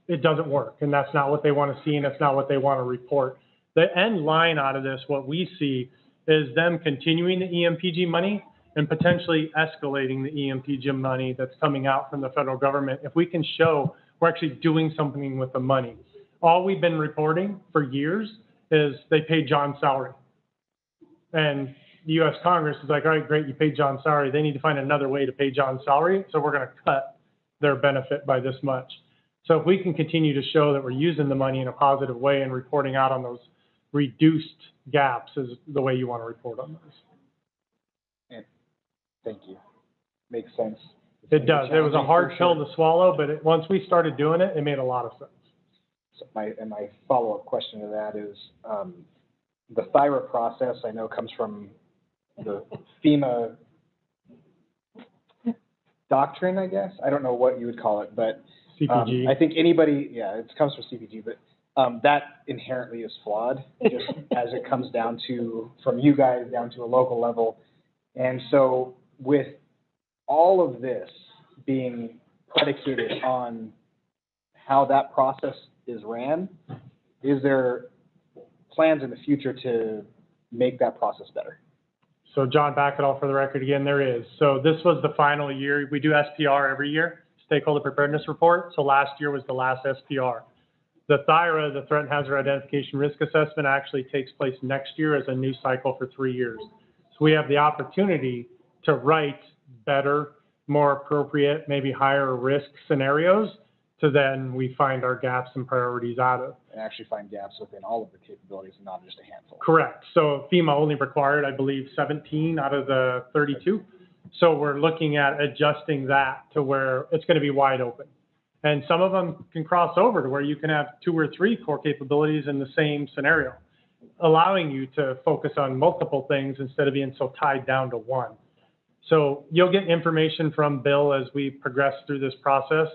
it doesn't work, and that's not what they want to see, and that's not what they want to report. The end line out of this, what we see, is them continuing the EMPG money and potentially escalating the EMPG money that's coming out from the federal government. If we can show we're actually doing something with the money. All we've been reporting for years is they paid John's salary. And the U.S. Congress is like, all right, great, you paid John's salary. They need to find another way to pay John's salary, so we're going to cut their benefit by this much. So if we can continue to show that we're using the money in a positive way and reporting out on those reduced gaps is the way you want to report on those. And thank you. Makes sense. It does. It was a hard pill to swallow, but once we started doing it, it made a lot of sense. So my follow-up question to that is, the THIRA process I know comes from the FEMA doctrine, I guess. I don't know what you would call it, but CPG. I think anybody, yeah, it comes from CPG, but that inherently is flawed, just as it comes down to, from you guys down to a local level. And so with all of this being predicated on how that process is ran, is there plans in the future to make that process better? So John Backett, for the record again, there is. So this was the final year. We do SPR every year, Stakeholder Preparedness Report. So last year was the last SPR. The THIRA, the Threat and Hazard Identification Risk Assessment, actually takes place next year as a new cycle for 3 years. So we have the opportunity to write better, more appropriate, maybe higher risk scenarios to then we find our gaps and priorities out of. And actually find gaps within all of the capabilities and not just a handful. Correct. So FEMA only required, I believe, 17 out of the 32. So we're looking at adjusting that to where it's going to be wide open. And some of them can cross over to where you can have 2 or 3 core capabilities in the same scenario, allowing you to focus on multiple things instead of being so tied down to one. So you'll get information from Bill as we progress through this process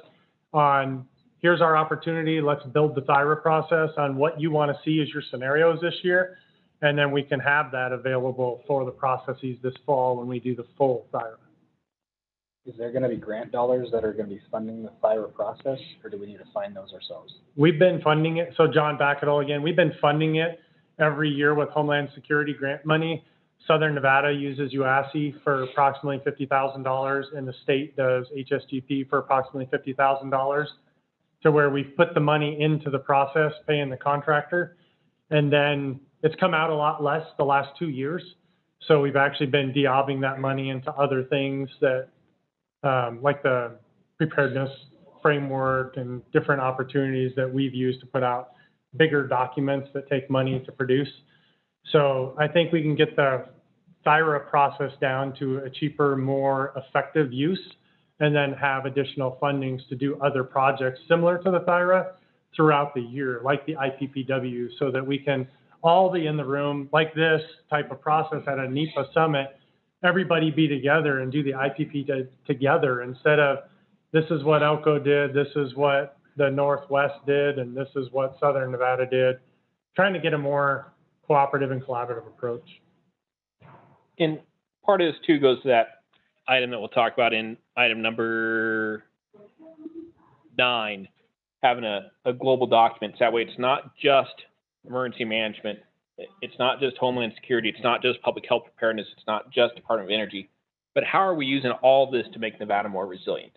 on, here's our opportunity, let's build the THIRA process on what you want to see as your scenarios this year. And then we can have that available for the processes this fall when we do the full THIRA. Is there going to be grant dollars that are going to be funding the THIRA process, or do we need to find those ourselves? We've been funding it. So John, back it all again. We've been funding it every year with Homeland Security grant money. Southern Nevada uses UASI for approximately $50,000, and the state does HSGP for approximately $50,000, to where we've put the money into the process, paying the contractor. And then it's come out a lot less the last 2 years. So we've actually been de-obbing that money into other things that, like the preparedness framework and different opportunities that we've used to put out bigger documents that take money to produce. So I think we can get the THIRA process down to a cheaper, more effective use, and then have additional fundings to do other projects similar to the THIRA throughout the year, like the IPPW, so that we can all be in the room like this type of process at a NEPA summit, everybody be together and do the IPP together, instead of this is what Elko did, this is what the Northwest did, and this is what Southern Nevada did, trying to get a more cooperative and collaborative approach. And part of this too goes to that item that we'll talk about in item number 9, having a global document. So that way it's not just emergency management, it's not just Homeland Security, it's not just public health preparedness, it's not just Department of Energy, but how are we using all this to make Nevada more resilient?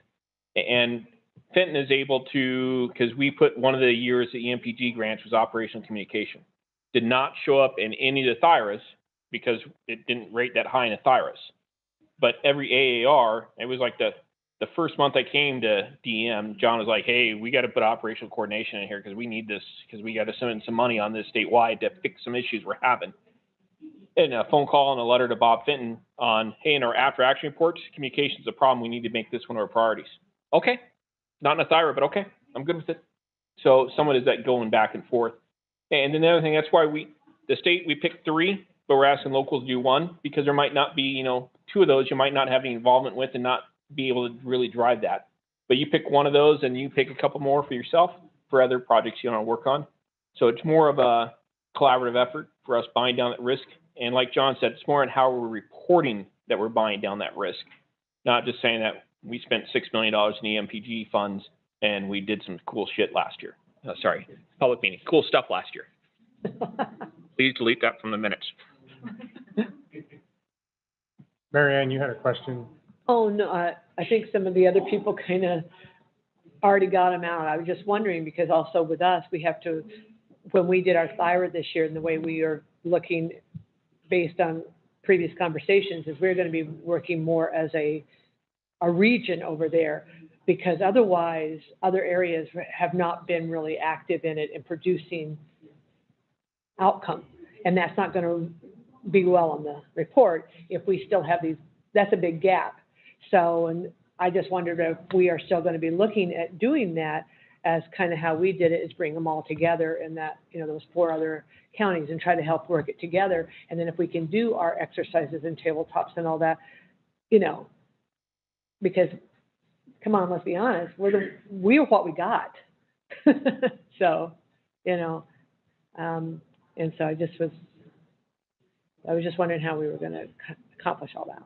And Fenton is able to, because we put one of the years the EMPG grants was operational communication, did not show up in any of the THIRAs because it didn't rate that high in the THIRAs. But every AAR, it was like the first month I came to DM, John was like, hey, we got to put operational coordination in here because we need this, because we got to send some money on this statewide to fix some issues we're having. And a phone call and a letter to Bob Fenton on, hey, in our after action reports, communication is a problem. We need to make this one of our priorities. Okay, not in a THIRA, but okay, I'm good with it. So someone is that going back and forth. And then the other thing, that's why the state, we picked 3, but we're asking locals to do 1, because there might not be, 2 of those you might not have any involvement with and not be able to really drive that. But you pick one of those and you pick a couple more for yourself for other projects you want to work on. So it's more of a collaborative effort for us buying down that risk. And like John said, it's more on how we're reporting that we're buying down that risk, not just saying that we spent $6 million in EMPG funds and we did some cool shit last year. Public meeting, cool stuff last year. Please delete that from the minutes. Mary Ann, you had a question. Oh, no, I think some of the other people kind of already got them out. I was just wondering, because also with us, we have to, when we did our THIRA this year and the way we are looking based on previous conversations, is we're going to be working more as a region over there, because otherwise other areas have not been really active in it and producing outcome. And that's not going to be well on the report if we still have these, that's a big gap. So, and I just wondered if we are still going to be looking at doing that as kind of how we did it, is bring them all together in that, those 4 other counties and try to help work it together. And then if we can do our exercises and tabletops and all that, because come on, let's be honest, we're what we got. So, and so I was just wondering how we were going to accomplish all that.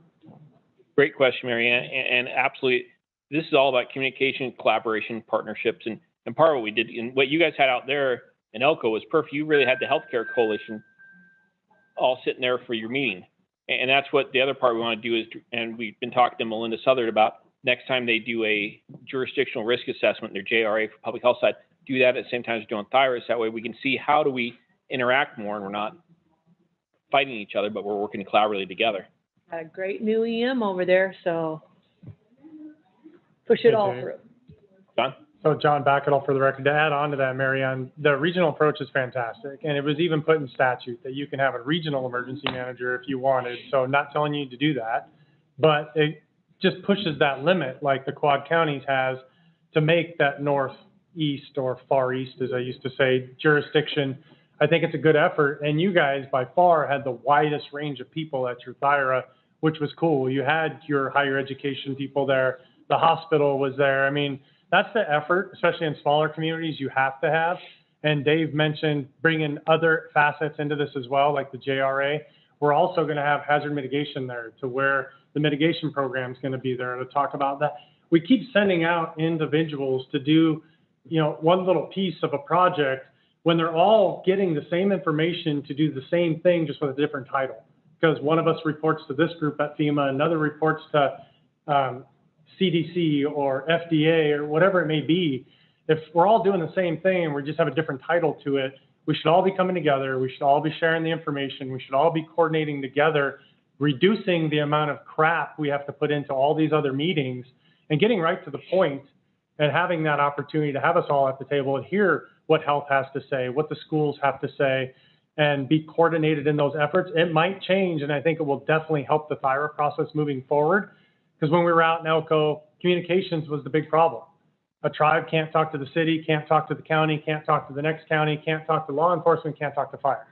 Great question, Mary Ann, and absolutely, this is all about communication, collaboration, partnerships, and part of what we did, and what you guys had out there in Elko was perfect. You really had the healthcare coalition all sitting there for your meeting, and that's what the other part we want to do is, and we've been talking to Melinda Southard about next time they do a jurisdictional risk assessment, their JRA for public health side, do that at the same time as doing THIRAs. That way we can see how do we interact more, and we're not fighting each other, but we're working collaboratively together. Got a great new EM over there, so push it all through. John? So John, back it up for the record. To add on to that, Mary Ann, the regional approach is fantastic. And it was even put in statute that you can have a regional emergency manager if you wanted. So not telling you to do that, but it just pushes that limit like the Quad Counties has to make that northeast or far east, as I used to say, jurisdiction. I think it's a good effort. And you guys by far had the widest range of people at your THIRA, which was cool. You had your higher education people there. The hospital was there. I mean, that's the effort, especially in smaller communities, you have to have. and Dave mentioned bringing other facets into this as well, like the JRA. We're also going to have hazard mitigation there, to where the mitigation program is going to be there to talk about that. We keep sending out individuals to do, you know, one little piece of a project when they're all getting the same information to do the same thing, just with a different title. Because one of us reports to this group at FEMA, another reports to CDC or FDA or whatever it may be. If we're all doing the same thing and we just have a different title to it, we should all be coming together. We should all be sharing the information. We should all be coordinating together, reducing the amount of crap we have to put into all these other meetings, and getting right to the point and having that opportunity to have us all at the table and hear what health has to say, what the schools have to say, and be coordinated in those efforts. It might change, and I think it will definitely help the THIRA process moving forward. Because when we were out in Elko, communications was the big problem. A tribe can't talk to the city, can't talk to the county, can't talk to the next county, can't talk to law enforcement, can't talk to fire.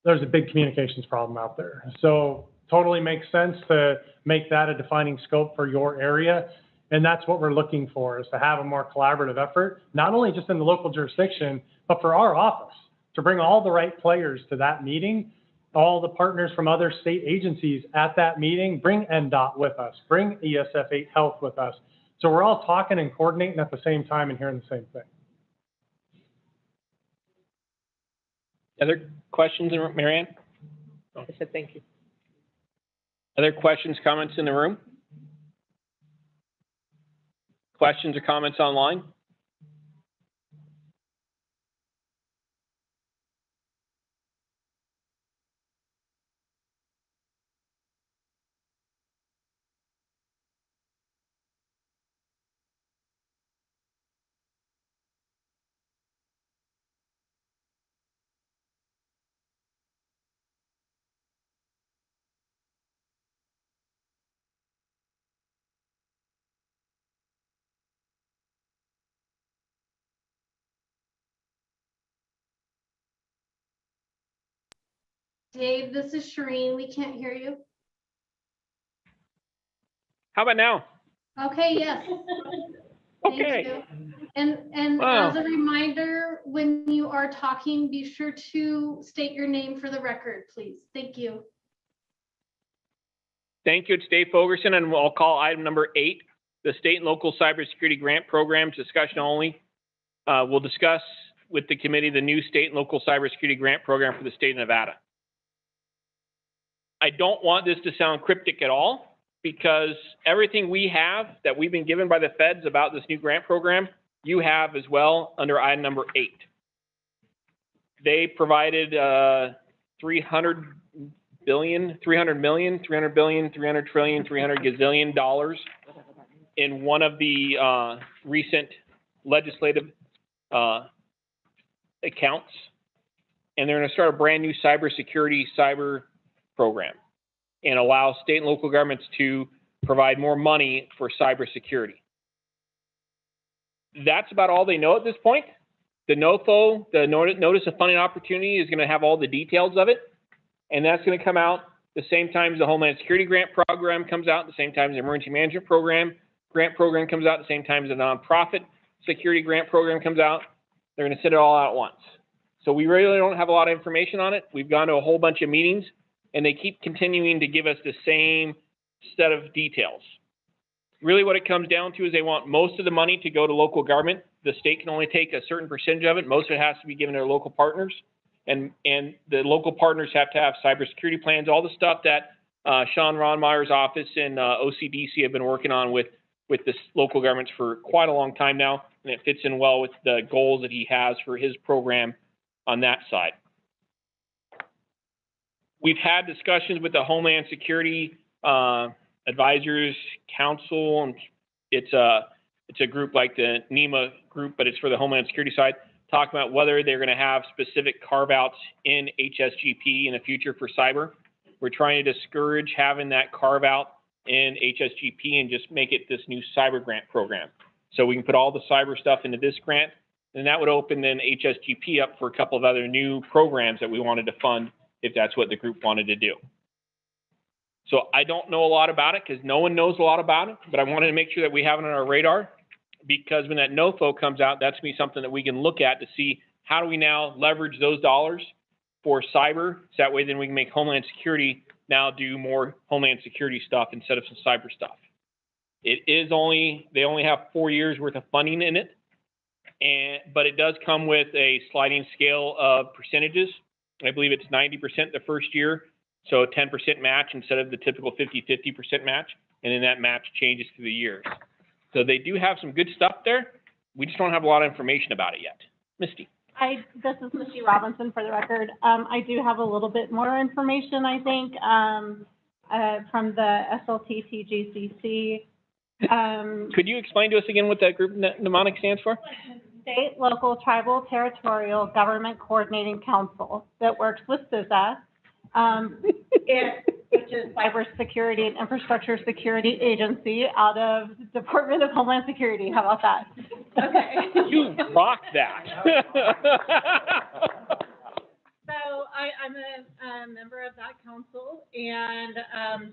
There's a big communications problem out there. So totally makes sense to make that a defining scope for your area. And that's what we're looking for, is to have a more collaborative effort, not only just in the local jurisdiction, but for our office, to bring all the right players to that meeting, all the partners from other state agencies at that meeting. Bring NDOT with us, bring ESF 8 Health with us. So we're all talking and coordinating at the same time and hearing the same thing. Other questions, Marianne? I said thank you. Other questions, comments in the room? Questions or comments online? Dave, this is Shireen. We can't hear you. How about now? Okay, yes. Thank Okay. you. And Wow. as a reminder, when you are talking, be sure to state your name for the record, please. Thank you. Thank you. It's Dave Fogerson, and I'll call item number 8, the state and local cybersecurity grant programs, discussion only. We'll discuss with the committee the new state and local cybersecurity grant program for the state of Nevada. I don't want this to sound cryptic at all, because everything we have that we've been given by the feds about this new grant program, you have as well under item number 8. They provided 300 trillion, 300 gazillion dollars in one of the recent legislative accounts. And they're going to start a brand new cyber program and allow state and local governments to provide more money for cybersecurity. That's about all they know at this point. The NOFO, the Notice of Funding Opportunity, is going to have all the details of it. And that's going to come out the same time as the Homeland Security Grant Program comes out, the same time as the Emergency Management Grant Program comes out, the same time as the Nonprofit Security Grant Program comes out. They're going to send it all out at once. So we really don't have a lot of information on it. We've gone to a whole bunch of meetings, and they keep continuing to give us the same set of details. Really what it comes down to is they want most of the money to go to local government. The state can only take a certain percentage of it. Most of it has to be given to their local partners. And the local partners have to have cybersecurity plans, all the stuff that Sean Ronmeyer's office and OCDC have been working on with the local governments for quite a long time now. And it fits in well with the goals that he has for his program on that side. We've had discussions with the Homeland Security Advisors Council, and it's a group like the NEMA group, but it's for the Homeland Security side, talking about whether they're going to have specific carve-outs in HSGP in the future for cyber. We're trying to discourage having that carve-out in HSGP and just make it this new cyber grant program. So we can put all the cyber stuff into this grant, and that would open then HSGP up for a couple of other new programs that we wanted to fund if that's what the group wanted to do. So I don't know a lot about it because no one knows a lot about it, but I wanted to make sure that we have it on our radar. because when that NOFO comes out, that's gonna be something that we can look at to see how do we now leverage those dollars for cyber. So that way then we can make Homeland Security now do more Homeland Security stuff instead of some cyber stuff. They only have 4 years worth of funding in it, but it does come with a sliding scale of percentages. I believe it's 90% the first year, so a 10% match instead of the typical 50% match, and then that match changes through the years. So they do have some good stuff there. We just don't have a lot of information about it yet. Misty. This is Misty Robinson for the record. I do have a little bit more information, I think, from the SLTTGCC. Could you explain to us again what that group mnemonic stands for? State, Local, Tribal, Territorial Government Coordinating Council that works with CISA, which is Cybersecurity and Infrastructure Security Agency out of the Department of Homeland Security. How about that? Okay. You rock that. So I'm a member of that council, and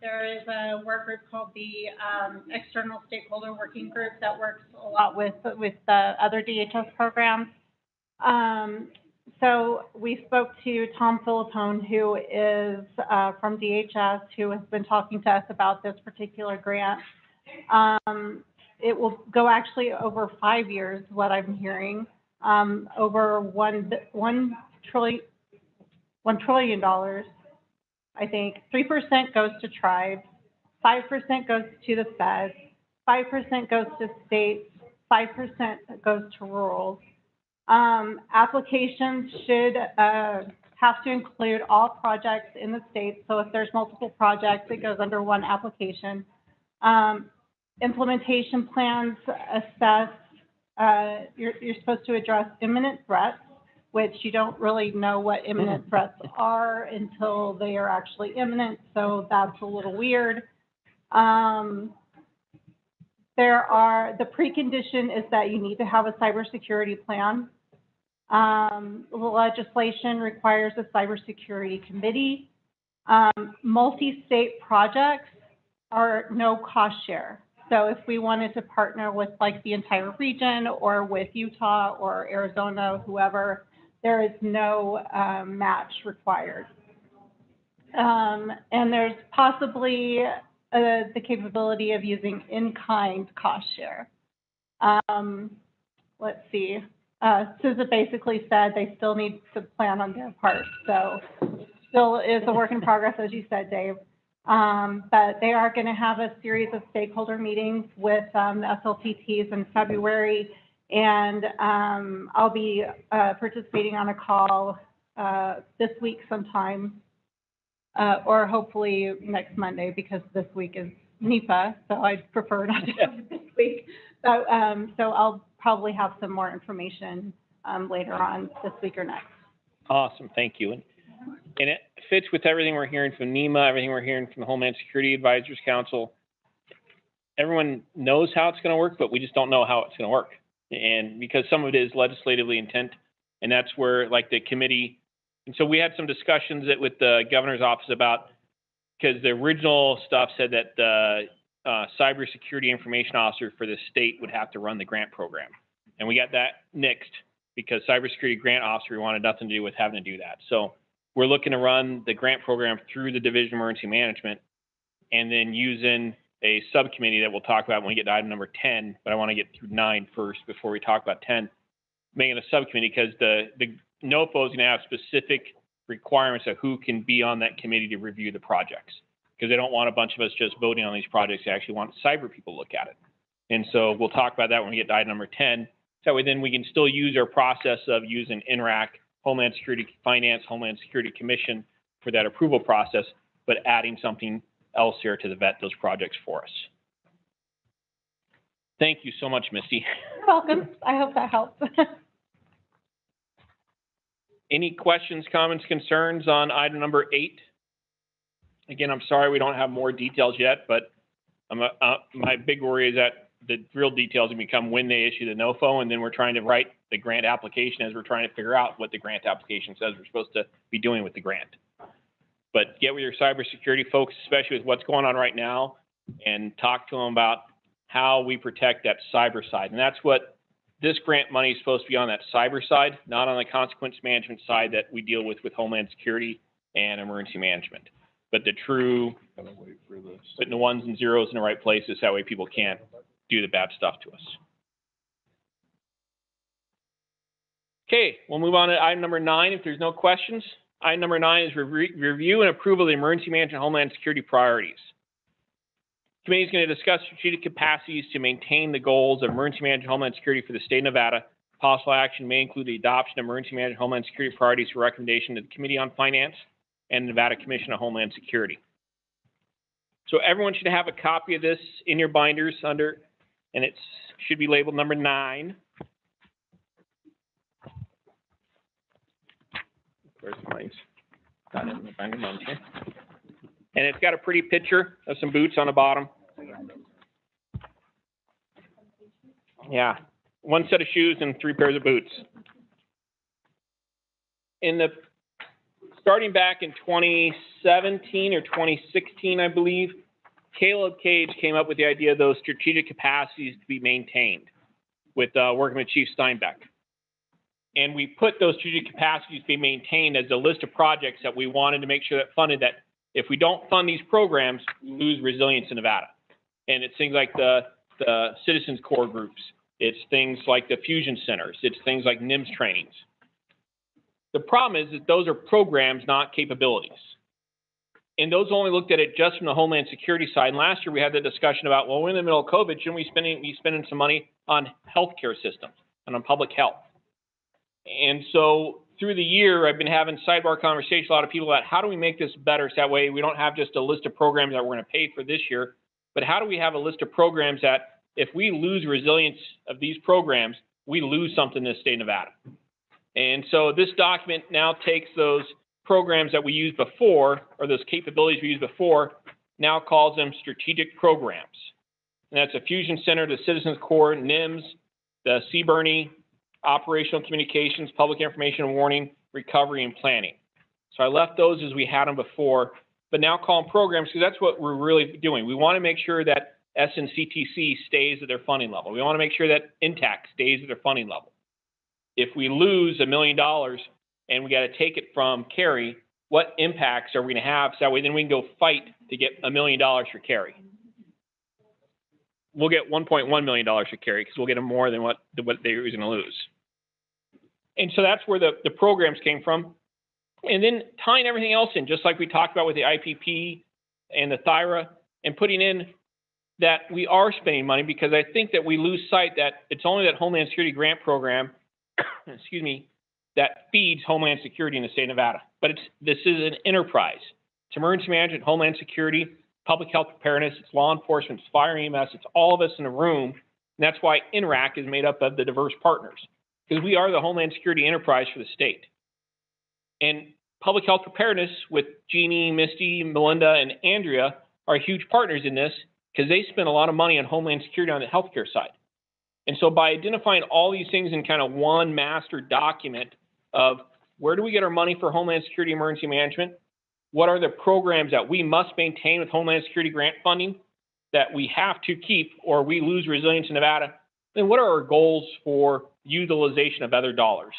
there is a work group called the External Stakeholder Working Group that works a lot with the other DHS programs. So we spoke to Tom Philippone, who is from DHS, who has been talking to us about this particular grant. It will go actually over 5 years, what I'm hearing, over $1 trillion, I think. 3% goes to tribes, 5% goes to the feds, 5% goes to states, 5% goes to rurals. Applications should have to include all projects in the state. So if there's multiple projects, it goes under one application. Implementation plans assess, you're supposed to address imminent threats, which you don't really know what imminent threats are until they are actually imminent. So that's a little weird. The precondition is that you need to have a cybersecurity plan. The legislation requires a cybersecurity committee. Multi-state projects are no cost share. So if we wanted to partner with like the entire region or with Utah or Arizona, whoever, there is no match required. And there's possibly the capability of using in-kind cost share. Let's see. CISA basically said they still need to plan on their part. So still is a work in progress, as you said, Dave. But they are going to have a series of stakeholder meetings with the SLTTs in February. And I'll be participating on a call this week sometime, or hopefully next Monday, because this week is NEPA, so I'd prefer not to have it this week. So I'll probably have some more information later on this week or next. Awesome, thank you. And it fits with everything we're hearing from NEMA, everything we're hearing from the Homeland Security Advisors Council. Everyone knows how it's going to work, but we just don't know how it's going to work. And because some of it is legislatively intent, and that's where like the committee, and so we had some discussions with the governor's office about, because the original stuff said that the cybersecurity information officer for the state would have to run the grant program. And we got that nixed because cybersecurity grant officer wanted nothing to do with having to do that. So we're looking to run the grant program through the Division of Emergency Management, and then using a subcommittee that we'll talk about when we get to item number 10, but I want to get through 9 first before we talk about 10, making a subcommittee, because the NOFO is going to have specific requirements of who can be on that committee to review the projects, because they don't want a bunch of us just voting on these projects. They actually want cyber people to look at it. And so we'll talk about that when we get to item number 10. So then we can still use our process of using NRAC, Homeland Security Finance, Homeland Security Commission for that approval process, but adding something else here to vet those projects for us. Thank you so much, Misty. You're welcome. I hope that helps. Any questions, comments, concerns on item number 8? Again, I'm sorry we don't have more details yet, but my big worry is that the real details will become when they issue the NOFO, and then we're trying to write the grant application as we're trying to figure out what the grant application says we're supposed to be doing with the grant. But get with your cybersecurity folks, especially with what's going on right now, and talk to them about how we protect that cyber side. And that's what this grant money is supposed to be on, that cyber side, not on the consequence management side that we deal with Homeland Security and emergency management. But the true, putting the ones and zeros in the right places, that way people can't do the bad stuff to us. Okay, we'll move on to item number 9 if there's no questions. Item number 9 is review and approval of the emergency management and Homeland Security priorities. The committee is going to discuss strategic capacities to maintain the goals of emergency management and Homeland Security for the state of Nevada. Possible action may include the adoption of emergency management and Homeland Security priorities for recommendation to the Committee on Finance and the Nevada Commission on Homeland Security. So everyone should have a copy of this in your binders under, and it should be labeled number 9. Where's mine? Got it in the binder, okay. And it's got a pretty picture of some boots on the bottom. Yeah, 1 set of shoes and 3 pairs of boots. Starting back in 2017 or 2016, I believe, Caleb Cage came up with the idea of those strategic capacities to be maintained with working with Chief Steinbeck. And we put those strategic capacities to be maintained as a list of projects that we wanted to make sure that funded, that if we don't fund these programs, we lose resilience in Nevada. And it's things like the Citizens Corps groups. It's things like the fusion centers. It's things like NIMS trainings. The problem is that those are programs, not capabilities. And those only looked at it just from the Homeland Security side. And last year we had the discussion about, well, we're in the middle of COVID, shouldn't we be spending some money on healthcare systems and on public health? And so through the year, I've been having sidebar conversations with a lot of people about how do we make this better so that way we don't have just a list of programs that we're going to pay for this year, but how do we have a list of programs that if we lose resilience of these programs, we lose something in the state of Nevada. And so this document now takes those programs that we used before, or those capabilities we used before, now calls them strategic programs. And that's a fusion center, the Citizens Corps, NIMS, the CBRNE, operational communications, public information and warning, recovery, and planning. So I left those as we had them before, but now call them programs because that's what we're really doing. We want to make sure that SNCTC stays at their funding level. We want to make sure that INTAC stays at their funding level. If we lose $1 million and we got to take it from Cary, what impacts are we going to have? So that way then we can go fight to get $1 million for Cary. We'll get $1.1 million for Cary because we'll get them more than what they were going to lose. And so that's where the programs came from. And then tying everything else in, just like we talked about with the IPP and the THIRA, and putting in that we are spending money, because I think that we lose sight that it's only that Homeland Security grant program, excuse me, that feeds Homeland Security in the state of Nevada. But this is an enterprise. It's emergency management, Homeland Security, public health preparedness, it's law enforcement, it's fire EMS, it's all of us in a room. And that's why NRAC is made up of the diverse partners, because we are the Homeland Security enterprise for the state. And public health preparedness with Jeannie, Misty, Melinda, and Andrea are huge partners in this because they spend a lot of money on Homeland Security on the healthcare side. And so by identifying all these things in kind of one master document of where do we get our money for Homeland Security emergency management, what are the programs that we must maintain with Homeland Security grant funding that we have to keep or we lose resilience in Nevada, then what are our goals for utilization of other dollars?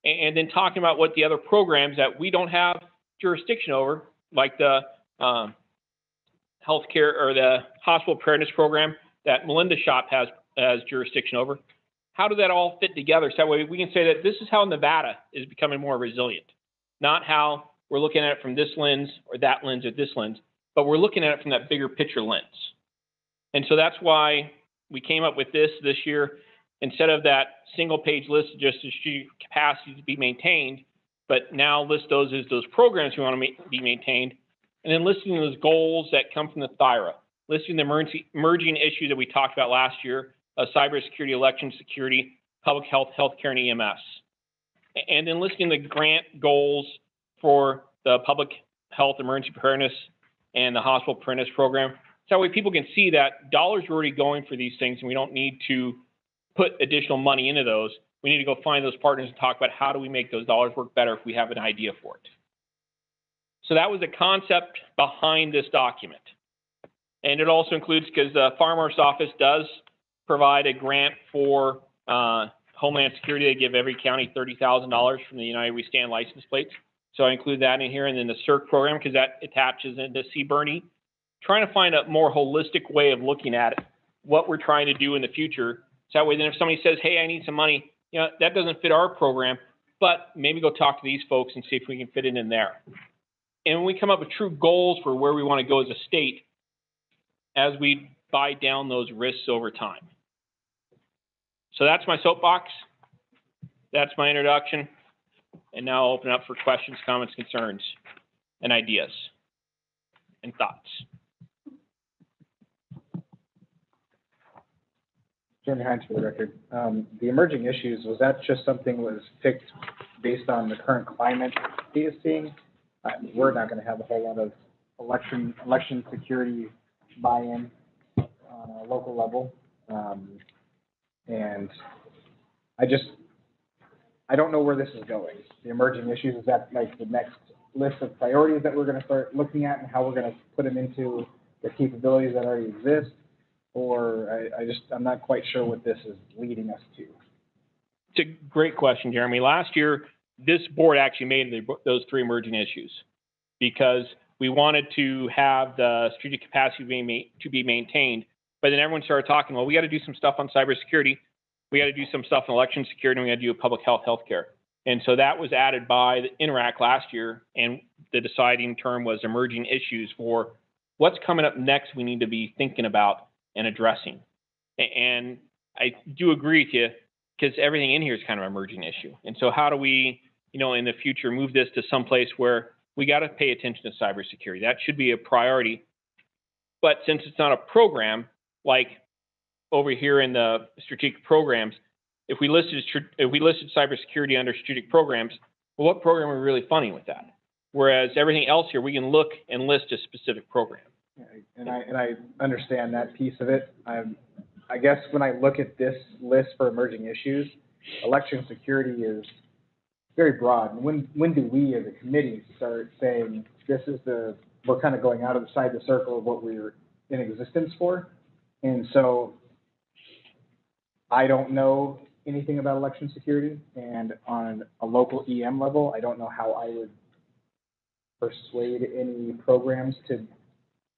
And then talking about what the other programs that we don't have jurisdiction over, like the healthcare or the hospital preparedness program that Melinda's shop has jurisdiction over. How does that all fit together? So that way we can say that this is how Nevada is becoming more resilient, not how we're looking at it from this lens or that lens or this lens, but we're looking at it from that bigger picture lens. And so that's why we came up with this year. Instead of that single page list of just strategic capacity to be maintained, but now list those as those programs we want to be maintained, and then listing those goals that come from the THIRA, listing the emerging issues that we talked about last year, cybersecurity, election security, public health, healthcare, and EMS. And then listing the grant goals for the public health emergency preparedness and the hospital preparedness program. So that way people can see that dollars are already going for these things and we don't need to put additional money into those. We need to go find those partners and talk about how do we make those dollars work better if we have an idea for it. So that was the concept behind this document. And it also includes, because the Farmer's Office does provide a grant for Homeland Security. They give every county $30,000 from the United We Stand license plates. So I include that in here, and then the CERC program, because that attaches into CBRNE. Trying to find a more holistic way of looking at it, what we're trying to do in the future. So that way, then if somebody says, hey, I need some money, you know, that doesn't fit our program, but maybe go talk to these folks and see if we can fit it in there. And when we come up with true goals for where we want to go as a state, as we buy down those risks over time. So that's my soapbox. That's my introduction. And now I'll open up for questions, comments, concerns, and ideas and thoughts. Jeremy Hines for the record. The emerging issues, was that just something was picked based on the current climate he is seeing? We're not going to have a whole lot of election security buy-in on a local level. And I don't know where this is going. The emerging issues, is that like the next list of priorities that we're going to start looking at and how we're going to put them into the capabilities that already exist? Or I'm not quite sure what this is leading us to. It's a great question, Jeremy. Last year, this board actually made those 3 emerging issues because we wanted to have the strategic capacity to be maintained. But then everyone started talking, well, we got to do some stuff on cybersecurity. We got to do some stuff in election security, and we got to do public health, healthcare. And so that was added by the NRAC last year, and the deciding term was emerging issues for what's coming up next we need to be thinking about and addressing. And I do agree with you, because everything in here is kind of an emerging issue. And so how do we, you know, in the future move this to some place where we got to pay attention to cybersecurity? That should be a priority. But since it's not a program, like over here in the strategic programs, if we listed cybersecurity under strategic programs, well, what program are we really funding with that? Whereas everything else here, we can look and list a specific program. And I understand that piece of it. I guess when I look at this list for emerging issues, election security is very broad. When do we as a committee start saying we're kind of going outside the circle of what we're in existence for? And so I don't know anything about election security, and on a local EM level, I don't know how I would persuade any programs to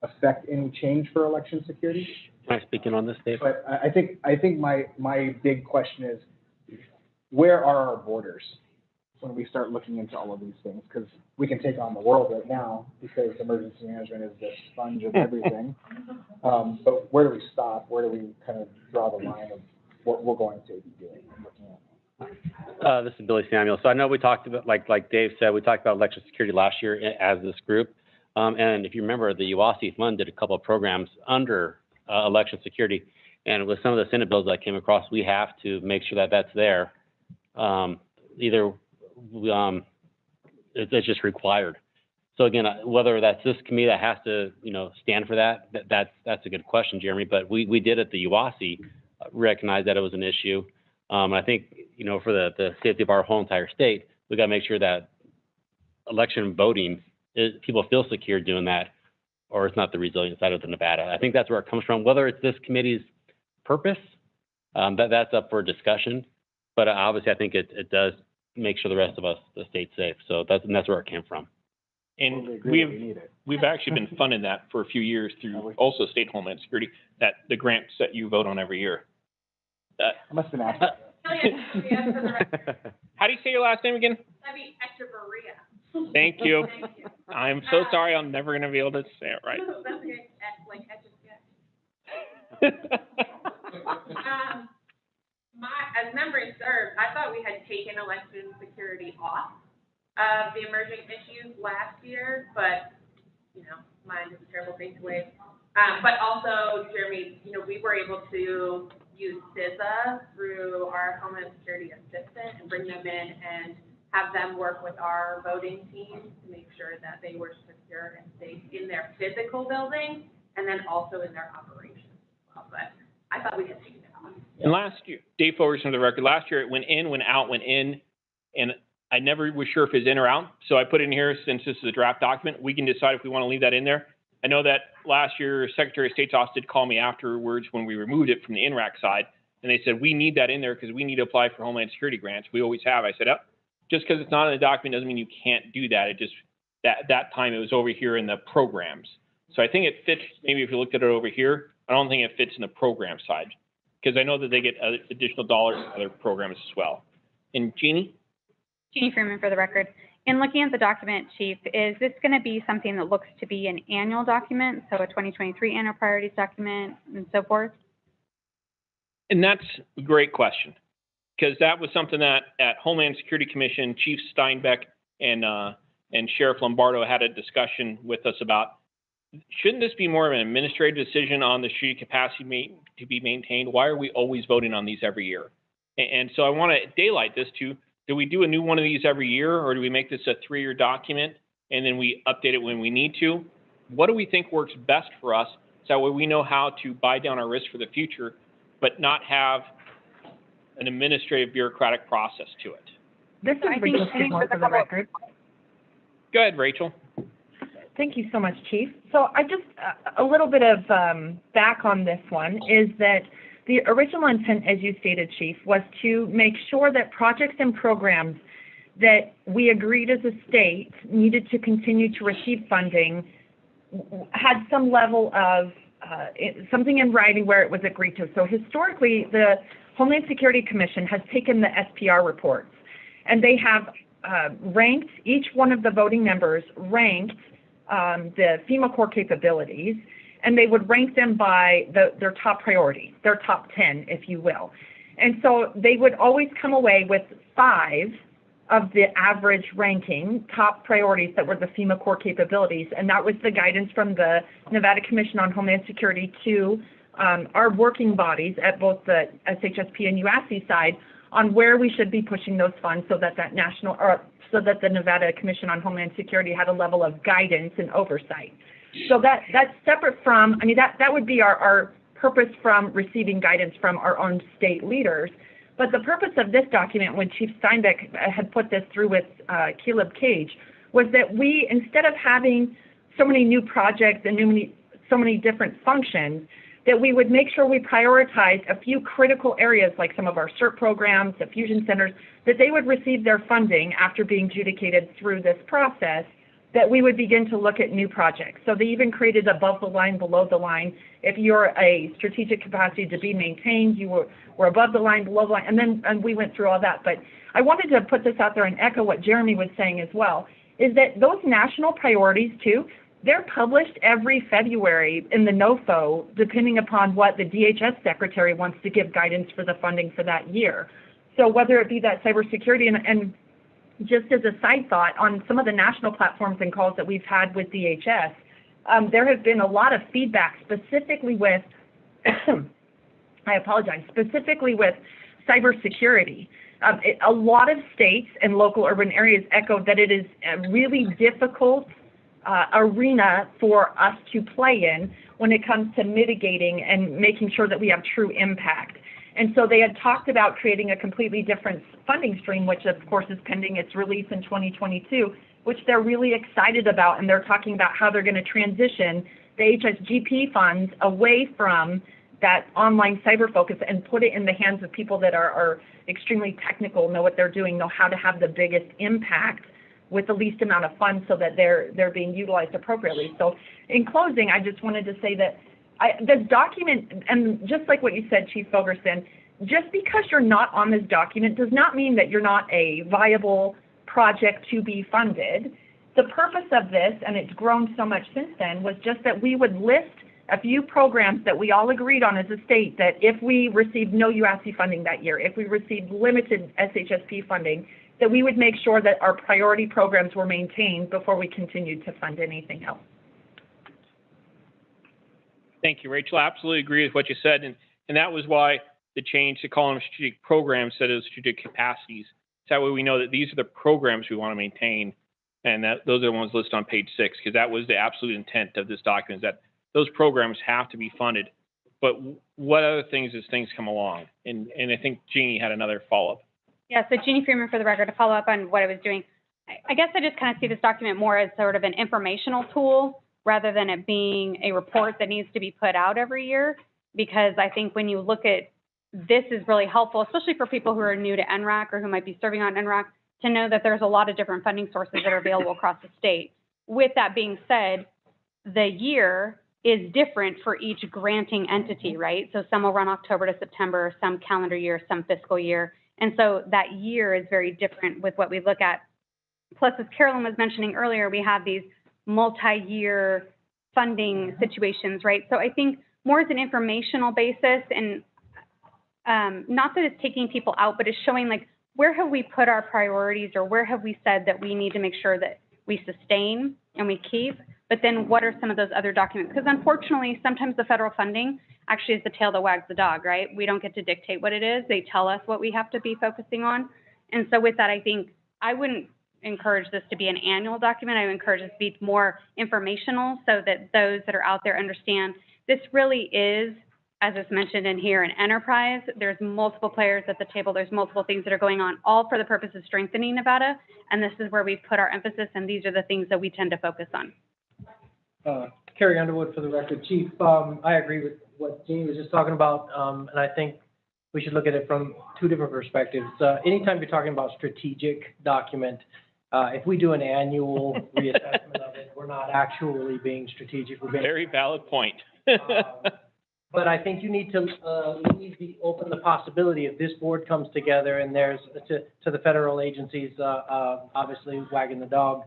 affect any change for election security. Can I speak in on this, Dave? But I think my big question is, where are our borders when we start looking into all of these things? Because we can take on the world right now because emergency management is the sponge of everything. But where do we stop? Where do we kind of draw the line of what we're going to be doing and looking at? This is Billy Samuel. So I know we talked about, like Dave said, we talked about election security last year as this group. And if you remember, the UASI Fund did a couple of programs under election security. And with some of the Senate bills that came across, we have to make sure that that's there. It's just required. So again, whether that's this committee that has to, stand for that's a good question, Jeremy. But we did at the UASI recognize that it was an issue. I think, for the safety of our whole entire state, we got to make sure that election voting people feel secure doing that, or it's not the resilient side of the Nevada. I think that's where it comes from. Whether it's this committee's purpose, that's up for discussion. But obviously, I think it does make sure the rest of us, the state's safe. So that's where it came from. And we've actually been funding that for a few years through also state Homeland Security, that the grants that you vote on every year. I must have been asked. How do you say your last name again? Thank you. Thank you. I'm so sorry. I'm never going to be able to say it right. No, that's okay. Like, as memory serves, I thought we had taken election security off of the emerging issues last year, but, mine is a terrible thing to wait. But also, Jeremy, we were able to use CISA through our Homeland Security Assistant and bring them in and have them work with our voting team to make sure that they were secure and safe in their physical building and then also in their operations as well. But I thought we had taken it off. And last year, Dave Fogerson for the record, last year it went in, went out, went in, and I never was sure if it's in or out. So I put it in here since this is a draft document. We can decide if we want to leave that in there. I know that last year, Secretary of State's office did call me afterwards when we removed it from the NRAC side, and they said, we need that in there because we need to apply for Homeland Security grants. We always have. I said, oh, just because it's not in the document doesn't mean you can't do that. It just, that time it was over here in the programs. So I think it fits, maybe if you looked at it over here, I don't think it fits in the program side, because I know that they get additional dollars in other programs as well. And Jeannie? Jeannie Freeman for the record. In looking at the document, Chief, is this going to be something that looks to be an annual document, so a 2023 annual priorities document and so forth? And that's a great question, because that was something that at Homeland Security Commission, Chief Steinbeck and Sheriff Lombardo had a discussion with us about, shouldn't this be more of an administrative decision on the street capacity to be maintained? Why are we always voting on these every year? And so I want to daylight this to, do we do a new one of these every year, or do we make this a 3-year document and then we update it when we need to? What do we think works best for us, so that way we know how to buy down our risk for the future, but not have an administrative bureaucratic process to it? This is Rachel Skidmore for the record. Go ahead, Rachel. Thank you so much, Chief. So I just, a little bit of back on this one is that the original intent, as you stated, Chief, was to make sure that projects and programs that we agreed as a state needed to continue to receive funding had some level of something in writing where it was agreed to. So historically, the Homeland Security Commission has taken the SPR reports, and they have ranked, each one of the voting members ranked the FEMA core capabilities, and they would rank them by their top priority, their top 10, if you will. And so they would always come away with 5 of the average ranking top priorities that were the FEMA core capabilities, and that was the guidance from the Nevada Commission on Homeland Security to our working bodies at both the SHSP and UASC side on where we should be pushing those funds, so that so that the Nevada Commission on Homeland Security had a level of guidance and oversight. So that's separate from, I mean, that would be our purpose from receiving guidance from our own state leaders. But the purpose of this document, when Chief Steinbeck had put this through with Caleb Cage, was that we, instead of having so many new projects and so many different functions, that we would make sure we prioritize a few critical areas, like some of our CERT programs, the fusion centers, that they would receive their funding after being adjudicated through this process, that we would begin to look at new projects. So they even created above the line, below the line. If you're a strategic capacity to be maintained, you were above the line, below the line, and we went through all that. But I wanted to put this out there and echo what Jeremy was saying as well, is that those national priorities too, they're published every February in the NOFO, depending upon what the DHS secretary wants to give guidance for the funding for that year. So whether it be that cybersecurity, and just as a side thought, on some of the national platforms and calls that we've had with DHS, there has been a lot of feedback specifically with, I apologize, specifically with cybersecurity. A lot of states and local urban areas echoed that it is a really difficult arena for us to play in when it comes to mitigating and making sure that we have true impact. And so they had talked about creating a completely different funding stream, which of course is pending its release in 2022, which they're really excited about. And they're talking about how they're going to transition the HSGP funds away from that online cyber focus and put it in the hands of people that are extremely technical, know what they're doing, know how to have the biggest impact with the least amount of funds, so that they're being utilized appropriately. So in closing, I just wanted to say that this document, and just like what you said, Chief Fogerson, just because you're not on this document does not mean that you're not a viable project to be funded. The purpose of this, and it's grown so much since then, was just that we would list a few programs that we all agreed on as a state, that if we received no UASC funding that year, if we received limited SHSP funding, that we would make sure that our priority programs were maintained before we continued to fund anything else. Thank you, Rachel. I absolutely agree with what you said. And that was why the change to call them strategic programs instead of strategic capacities. So that way we know that these are the programs we want to maintain, and that those are the ones listed on page 6, because that was the absolute intent of this document, is that those programs have to be funded. But what other things as things come along? And I think Jeannie had another follow-up. Yeah, so Jeannie Freeman for the record, to follow up on what I was doing. I guess I just kind of see this document more as sort of an informational tool rather than it being a report that needs to be put out every year. Because I think when you look at, this is really helpful, especially for people who are new to NRAC or who might be serving on NRAC, to know that there's a lot of different funding sources that are available across the state. With that being said, the year is different for each granting entity, right? So some will run October to September, some calendar year, some fiscal year. And so that year is very different with what we look at. Plus, as Carolyn was mentioning earlier, we have these multi-year funding situations, right? So I think more as an informational basis, and not that it's taking people out, but it's showing like, where have we put our priorities, or where have we said that we need to make sure that we sustain and we keep, but then what are some of those other documents? Because unfortunately, sometimes the federal funding actually is the tail that wags the dog, right? We don't get to dictate what it is. They tell us what we have to be focusing on. And so with that, I think I wouldn't encourage this to be an annual document. I would encourage this to be more informational so that those that are out there understand this really is, as is mentioned in here, an enterprise. There's multiple players at the table. There's multiple things that are going on, all for the purpose of strengthening Nevada. And this is where we put our emphasis, and these are the things that we tend to focus on. Carrie Underwood for the record. Chief, I agree with what Jeannie was just talking about, and I think we should look at it from two different perspectives. Anytime you're talking about strategic document, if we do an annual reassessment of it, we're not actually being strategic. We're being very valid point. But I think you need to open the possibility if this board comes together and there's, to the federal agencies, obviously wagging the dog,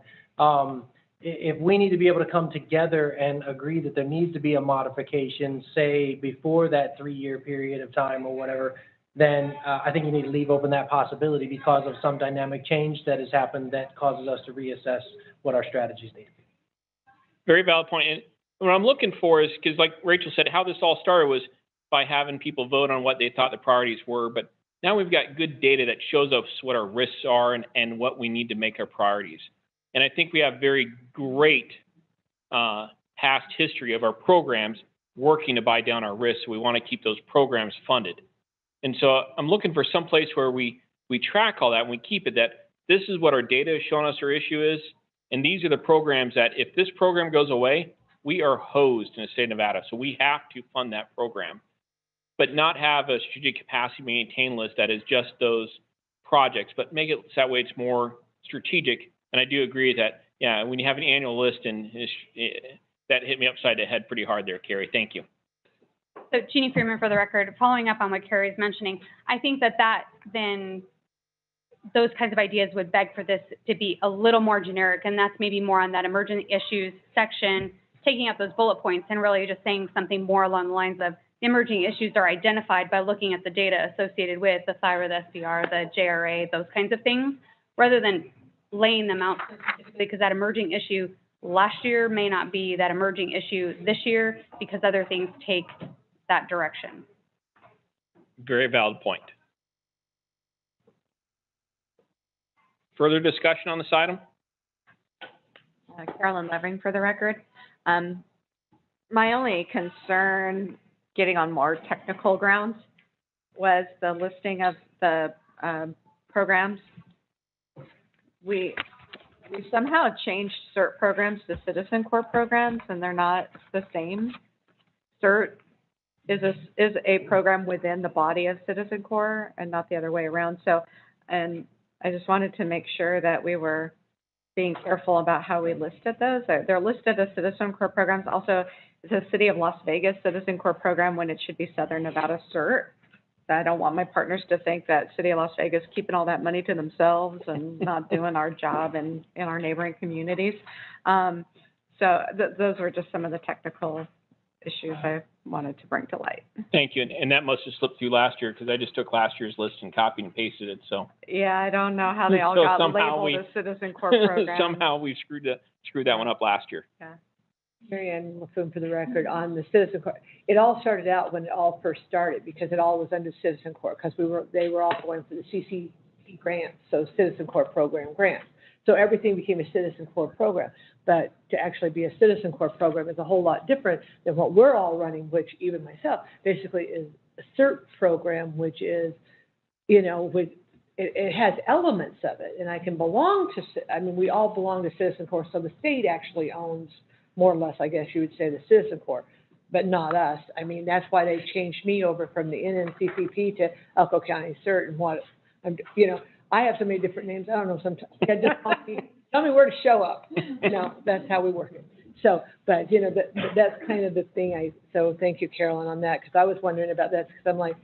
if we need to be able to come together and agree that there needs to be a modification, say before that 3-year period of time or whatever, then I think you need to leave open that possibility because of some dynamic change that has happened that causes us to reassess what our strategies need to be. Very valid point. And what I'm looking for is, because like Rachel said, how this all started was by having people vote on what they thought the priorities were. But now we've got good data that shows us what our risks are and what we need to make our priorities. And I think we have very great past history of our programs working to buy down our risks. So we want to keep those programs funded. And so I'm looking for some place where we track all that and we keep it, that this is what our data has shown us our issue is. And these are the programs that if this program goes away, we are hosed in the state of Nevada. So we have to fund that program, but not have a strategic capacity maintain list that is just those projects, but make it so that way it's more strategic. And I do agree that, yeah, when you have an annual list, and that hit me upside the head pretty hard there, Carrie. Thank you. So Jeannie Freeman for the record, following up on what Carrie is mentioning, I think that then those kinds of ideas would beg for this to be a little more generic, and that's maybe more on that emergent issues section, taking up those bullet points and really just saying something more along the lines of the emerging issues are identified by looking at the data associated with the THIRA, the SDR, the JRA, those kinds of things, rather than laying them out specifically, because that emerging issue last year may not be that emerging issue this year because other things take that direction. Very valid point. Further discussion on this item? Carolyn Levering for the record. My only concern, getting on more technical grounds, was the listing of the programs. We somehow changed CERT programs to Citizen Corps programs, and they're not the same. CERT is a program within the body of Citizen Corps and not the other way around. So, and I just wanted to make sure that we were being careful about how we listed those. They're listed as Citizen Corps programs. Also, it's a City of Las Vegas Citizen Corps program when it should be Southern Nevada CERT. I don't want my partners to think that City of Las Vegas keeping all that money to themselves and not doing our job in our neighboring communities. So those were just some of the technical issues I wanted to bring to light. Thank you. And that must have slipped through last year because I just took last year's list and copied and pasted it. So yeah, I don't know how they all got labeled as Citizen Corps program. Somehow we screwed that one up last year. Yeah. Mary Ann McClune for the record on the Citizen Corps. It all started out when it all first started because it all was under Citizen Corps because they were all going for the CCP grants, so Citizen Corps program grants. So everything became a Citizen Corps program. But to actually be a Citizen Corps program is a whole lot different than what we're all running, which even myself basically is a CERT program, which is, you know, it has elements of it, and I can belong to. I mean, we all belong to Citizen Corps, so the state actually owns more or less, I guess you would say, the Citizen Corps, but not us. I mean, that's why they changed me over from the NNCCP to Elko County CERT and what, you know, I have so many different names, I don't know sometimes. Tell me where to show up. No, that's how we work it. So, but, you know, that's kind of the thing so thank you, Carolyn, on that, because I was wondering about that, because I'm like,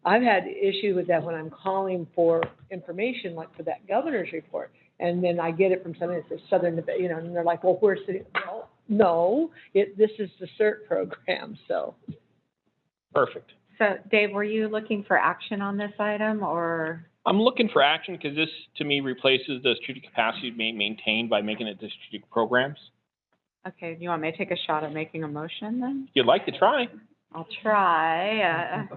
I've had issue with that when I'm calling for information, like for that governor's report, and then I get it from somebody that says Southern, you know, and they're like, well, where's the, well, no, this is the CERT program, so. Perfect. So Dave, were you looking for action on this item, or? I'm looking for action because this, to me, replaces the strategic capacity being maintained by making it the strategic programs. Okay, do you want me to take a shot at making a motion then? If you'd like to try. I'll try.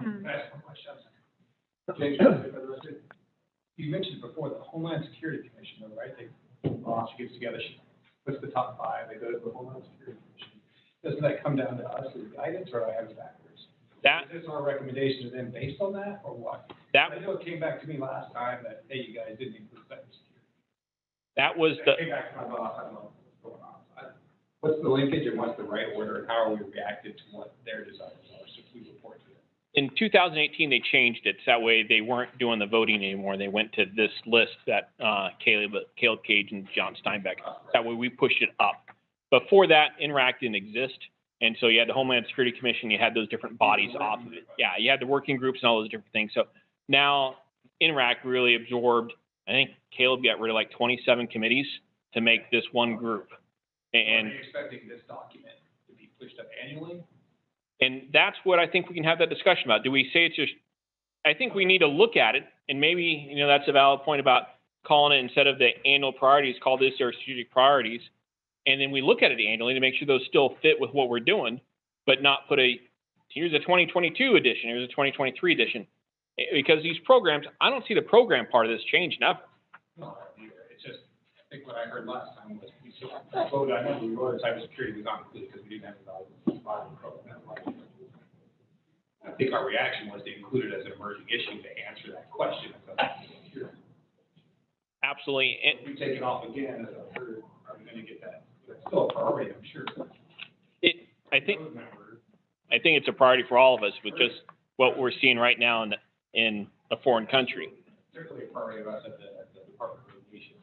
You mentioned before the Homeland Security Commission, though, right? She gets together, she puts the top 5, they go to the Homeland Security Commission. Doesn't that come down to us as guidance, or do I have it backwards? Is this our recommendation to them based on that, or what? I know it came back to me last time that, hey, you guys didn't include cybersecurity. That was It came back to my boss, I don't know what's going on. What's the linkage and what's the right order, and how are we reacting to what their desires are, so we report to them? In 2018, they changed it so that way they weren't doing the voting anymore. They went to this list that Caleb Cage and John Steinbeck. That way we pushed it up. Before that, NRAC didn't exist, and so you had the Homeland Security Commission. You had those different bodies off of it. Yeah, you had the working groups and all those different things. So now NRAC really absorbed. I think Caleb got rid of like 27 committees to make this one group. And are you expecting this document to be pushed up annually? And that's what I think we can have that discussion about. Do we say it's just, I think we need to look at it, and maybe, you know, that's a valid point about calling it, instead of the annual priorities, call this our strategic priorities. And then we look at it annually to make sure those still fit with what we're doing, but not put here's a 2022 edition, here's a 2023 edition. Because these programs, I don't see the program part of this changing ever. No, either. It's just, I think what I heard last time was we still voted, I remember we voted cybersecurity was not included because we didn't have a valid program. I think our reaction was to include it as an emerging issue to answer that question. Absolutely. And if we take it off again, as a third, are we going to get that? It's still a priority, I'm sure. I think it's a priority for all of us with just what we're seeing right now in a foreign country. Certainly a priority of us at the Department of Education.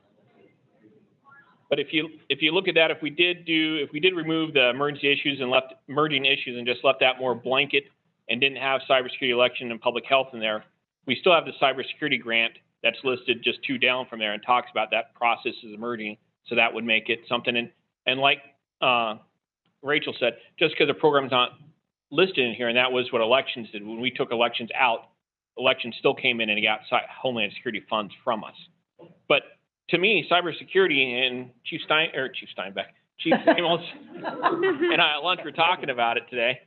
But if you look at that, if we did remove the emergency issues and left emerging issues and just left that more blanket and didn't have cybersecurity, election, and public health in there, we still have the cybersecurity grant that's listed just 2 down from there and talks about that process is emerging. So that would make it something. And like Rachel said, just because the program's not listed in here, and that was what elections did. When we took elections out, elections still came in and got Homeland Security funds from us. But to me, cybersecurity, and Chief Samuels and I at lunch were talking about it today,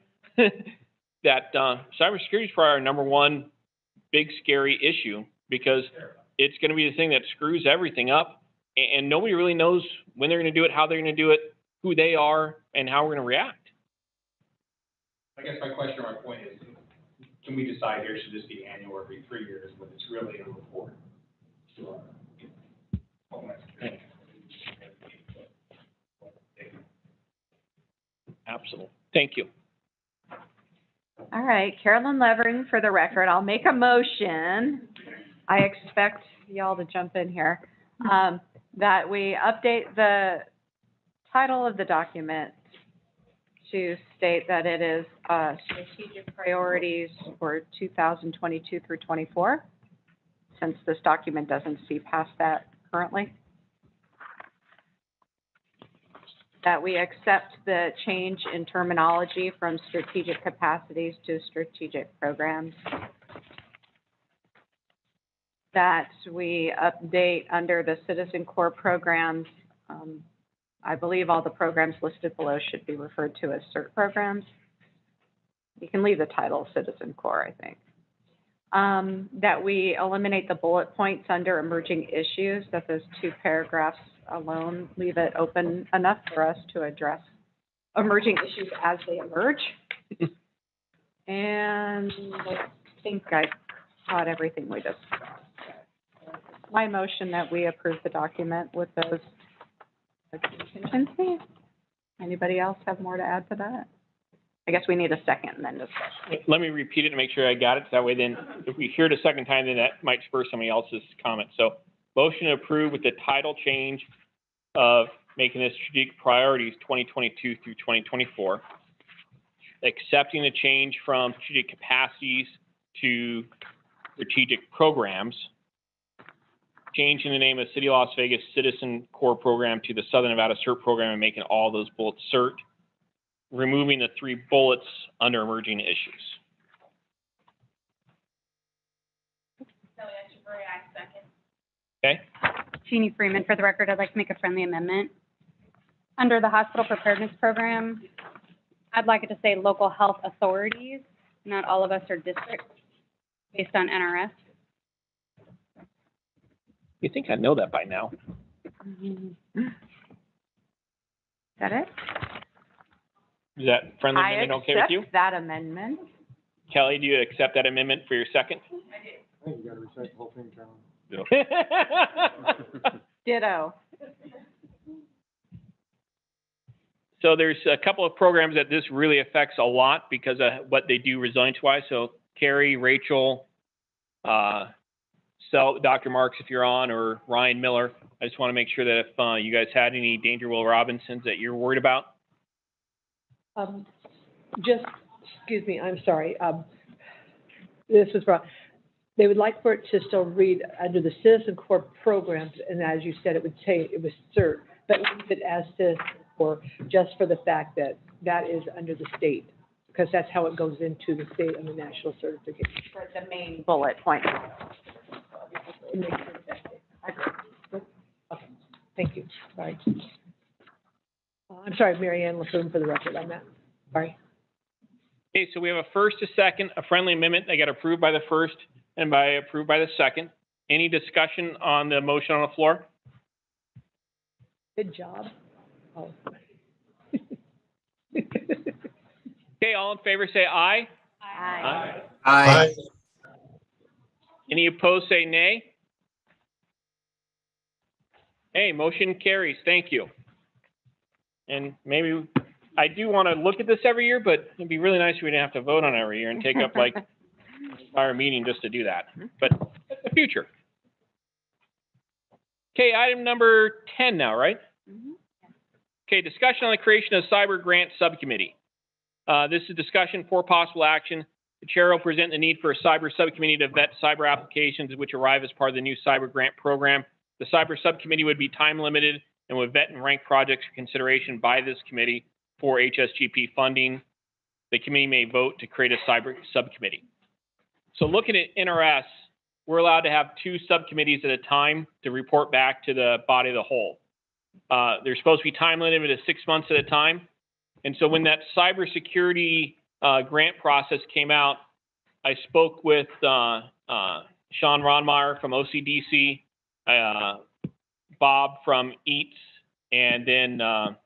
that cybersecurity is probably our number one big scary issue, because it's going to be the thing that screws everything up, and nobody really knows when they're going to do it, how they're going to do it, who they are, and how we're going to react. I guess my question or my point is, can we decide here, should this be annual or every 3 years, when it's really a report to our Homeland Security? Absolutely. Thank you. All right, Carolyn Levering for the record. I'll make a motion. I expect y'all to jump in here. That we update the title of the document to state that it is strategic priorities for 2022 through 24, since this document doesn't see past that currently. That we accept the change in terminology from strategic capacities to strategic programs. That we update under the Citizen Corps programs. I believe all the programs listed below should be referred to as CERT programs. You can leave the title Citizen Corps, I think. That we eliminate the bullet points under emerging issues, that those 2 paragraphs alone leave it open enough for us to address emerging issues as they emerge. And I think I caught everything we discussed. My motion that we approve the document with those contingencies. Anybody else have more to add to that? I guess we need a second and then discussion. Let me repeat it to make sure I got it. So that way then, if we hear it a second time, then that might spur somebody else's comment. So motion to approve with the title change of making this strategic priorities 2022 through 2024. Accepting the change from strategic capacities to strategic programs. Changing the name of City of Las Vegas Citizen Core Program to the Southern Nevada CERT Program and making all those bullets CERT. Removing the 3 bullets under emerging issues. Okay. Jeannie Freeman, for the record, I'd like to make a friendly amendment. Under the hospital preparedness program, I'd like it to say local health authorities. Not all of us are districts based on NRS. You think I know that by now? Is that it? Is that friendly amendment okay with you? I accept that amendment. Kelly, do you accept that amendment for your second? I think you gotta recite the whole thing, Carolyn. Ditto. So there's a couple of programs that this really affects a lot because of what they do resilience-wise. So Carrie, Rachel, Dr. Marks, if you're on, or Ryan Miller. I just want to make sure that if you guys had any Danger Will Robinsons that you're worried about. Excuse me, I'm sorry. This was brought, they would like for it to still read under the Citizen Corps programs, and as you said, it would say it was CERT, but leave it as Citizen Corps just for the fact that that is under the state, because that's how it goes into the state and the national certification. For the main bullet point. Okay, thank you. Sorry. I'm sorry, Mary Ann LaFoon for the record on that. Sorry. Okay, so we have a first, a second, a friendly amendment. They got approved by the first and approved by the second. Any discussion on the motion on the floor? Good job. Oh. Okay, all in favor say aye. Aye. Aye. Any opposed say nay. Hey, motion carries. Thank you. And maybe I do want to look at this every year, but it'd be really nice if we didn't have to vote on it every year and take up like our meeting just to do that. But that's the future. Okay, item number 10 now, right? Okay, discussion on the creation of cyber grant subcommittee. This is discussion for possible action. The chair will present the need for a cyber subcommittee to vet cyber applications which arrive as part of the new cyber grant program. The cyber subcommittee would be time limited and would vet and rank projects for consideration by this committee for HSGP funding. The committee may vote to create a cyber subcommittee. So looking at NRS, we're allowed to have 2 subcommittees at a time to report back to the body of the whole. They're supposed to be time limited to 6 months at a time. And so when that cybersecurity grant process came out, I spoke with Sean Ronmeyer from OCDC, Bob from EATS, and then I'm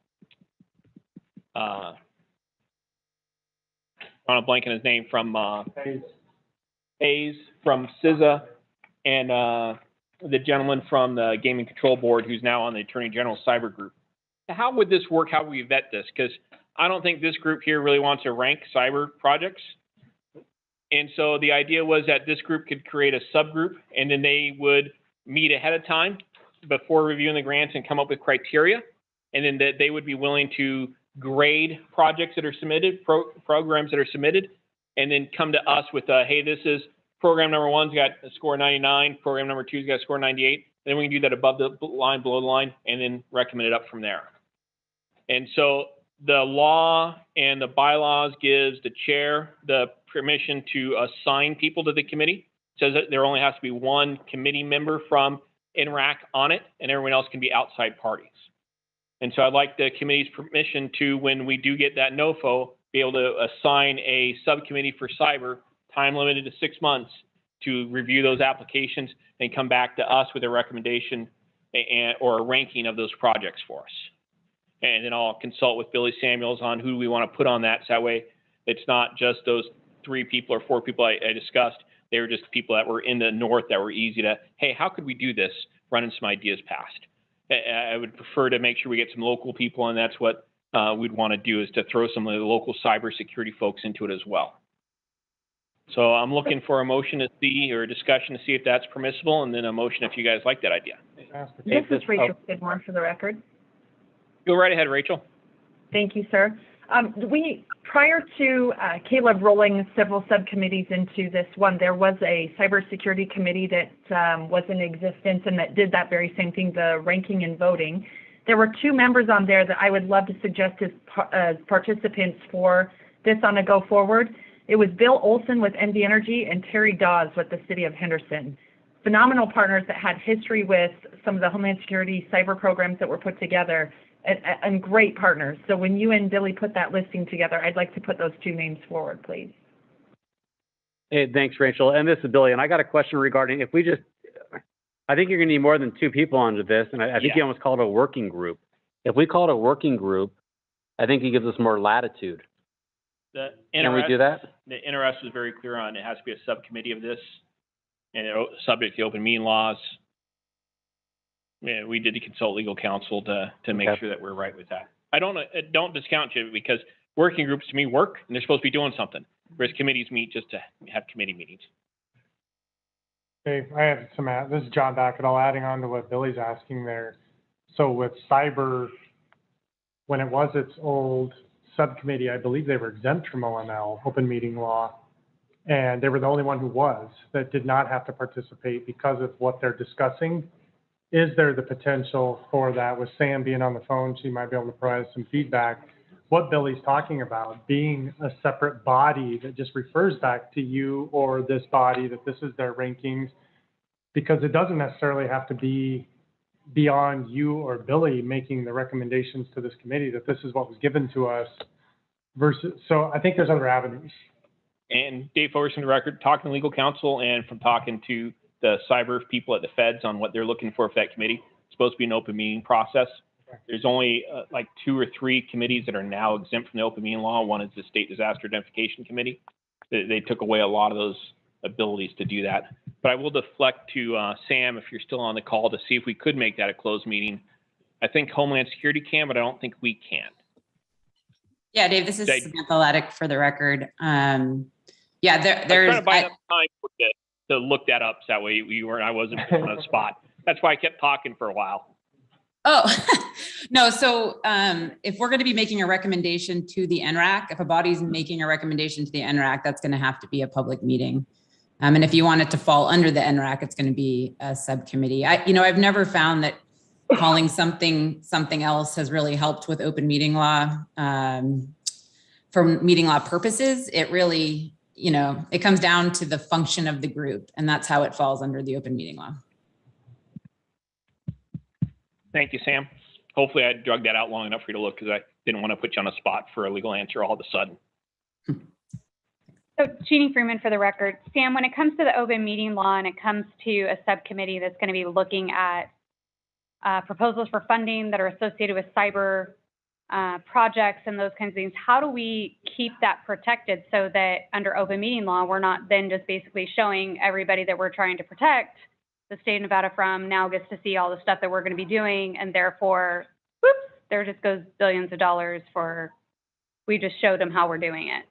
blanking his name from Hayes from CISA, and the gentleman from the Gaming Control Board who's now on the Attorney General Cyber Group. How would this work? How would we vet this? Because I don't think this group here really wants to rank cyber projects. And so the idea was that this group could create a subgroup, and then they would meet ahead of time before reviewing the grants and come up with criteria. And then that they would be willing to grade projects that are submitted, programs that are submitted, and then come to us with, hey, this is program number 1's got a score 99, program number 2's got a score 98. Then we can do that above the line, below the line, and then recommend it up from there. And so the law and the bylaws gives the chair the permission to assign people to the committee. It says that there only has to be 1 committee member from NRAC on it, and everyone else can be outside parties. And so I'd like the committee's permission to, when we do get that NOFO, be able to assign a subcommittee for cyber, time limited to 6 months, to review those applications and come back to us with a recommendation or a ranking of those projects for us. And then I'll consult with Billy Samuels on who we want to put on that. So that way it's not just those 3 people or 4 people I discussed. They were just people that were in the north that were easy to, hey, how could we do this? Running some ideas past. I would prefer to make sure we get some local people, and that's what we'd want to do is to throw some of the local cybersecurity folks into it as well. So I'm looking for a motion to see, or a discussion to see if that's permissible, and then a motion if you guys like that idea. This is Rachel Skidmore for the record. Go right ahead, Rachel. Thank you, sir. Prior to Caleb rolling several subcommittees into this one, there was a cybersecurity committee that was in existence and that did that very same thing, the ranking and voting. There were 2 members on there that I would love to suggest as participants for this on a go forward. It was Bill Olson with NV Energy and Terry Dawes with the City of Henderson. Phenomenal partners that had history with some of the Homeland Security cyber programs that were put together, and great partners. So when you and Billy put that listing together, I'd like to put those 2 names forward, please. Hey, thanks, Rachel. And this is Billy. And I got a question regarding if we just, I think you're going to need more than 2 people onto this. And I think you almost call it a working group. If we call it a working group, I think it gives us more latitude. Can we do that? The NRS was very clear on it has to be a subcommittee of this, and subject to open meeting laws. Yeah, we did consult legal counsel to make sure that we're right with that. I don't discount you, because working groups to me work and they're supposed to be doing something, whereas committees meet just to have committee meetings. Okay, I have this is John Backett, adding on to what Billy's asking there. So with cyber, when it was its old subcommittee, I believe they were exempt from OML, open meeting law, and they were the only one that did not have to participate because of what they're discussing. Is there the potential for that? With Sam being on the phone, she might be able to provide some feedback. What Billy's talking about, being a separate body that just refers back to you or this body, that this is their rankings, because it doesn't necessarily have to be beyond you or Billy making the recommendations to this committee, that this is what was given to us versus, so I think there's other avenues. And Dave Forrest, on the record, talking to legal counsel and from talking to the cyber people at the feds on what they're looking for that committee. It's supposed to be an open meeting process. There's only like 2 or 3 committees that are now exempt from the open meeting law. One is the State Disaster Identification Committee. They took away a lot of those abilities to do that. But I will deflect to Sam, if you're still on the call, to see if we could make that a closed meeting. I think Homeland Security can, but I don't think we can. Yeah, Dave, this is Samantha Laddick for the record. Yeah, there's. I'm trying to buy enough time to look that up, so that way I wasn't on the spot. That's why I kept talking for a while. Oh, no. So if we're going to be making a recommendation to the NRAC, if a body's making a recommendation to the NRAC, that's going to have to be a public meeting. And if you want it to fall under the NRAC, it's going to be a subcommittee. I've never found that calling something else has really helped with open meeting law. For meeting law purposes, it really, it comes down to the function of the group, and that's how it falls under the open meeting law. Thank you, Sam. Hopefully I drug that out long enough for you to look, because I didn't want to put you on a spot for a legal answer all of a sudden. So Jeannie Freeman for the record. Sam, when it comes to the open meeting law and it comes to a subcommittee that's going to be looking at proposals for funding that are associated with cyber projects and those kinds of things, how do we keep that protected so that under open meeting law, we're not then just basically showing everybody that we're trying to protect the state of Nevada from now gets to see all the stuff that we're going to be doing, and therefore, whoops, there just goes billions of dollars for, we just showed them how we're doing it.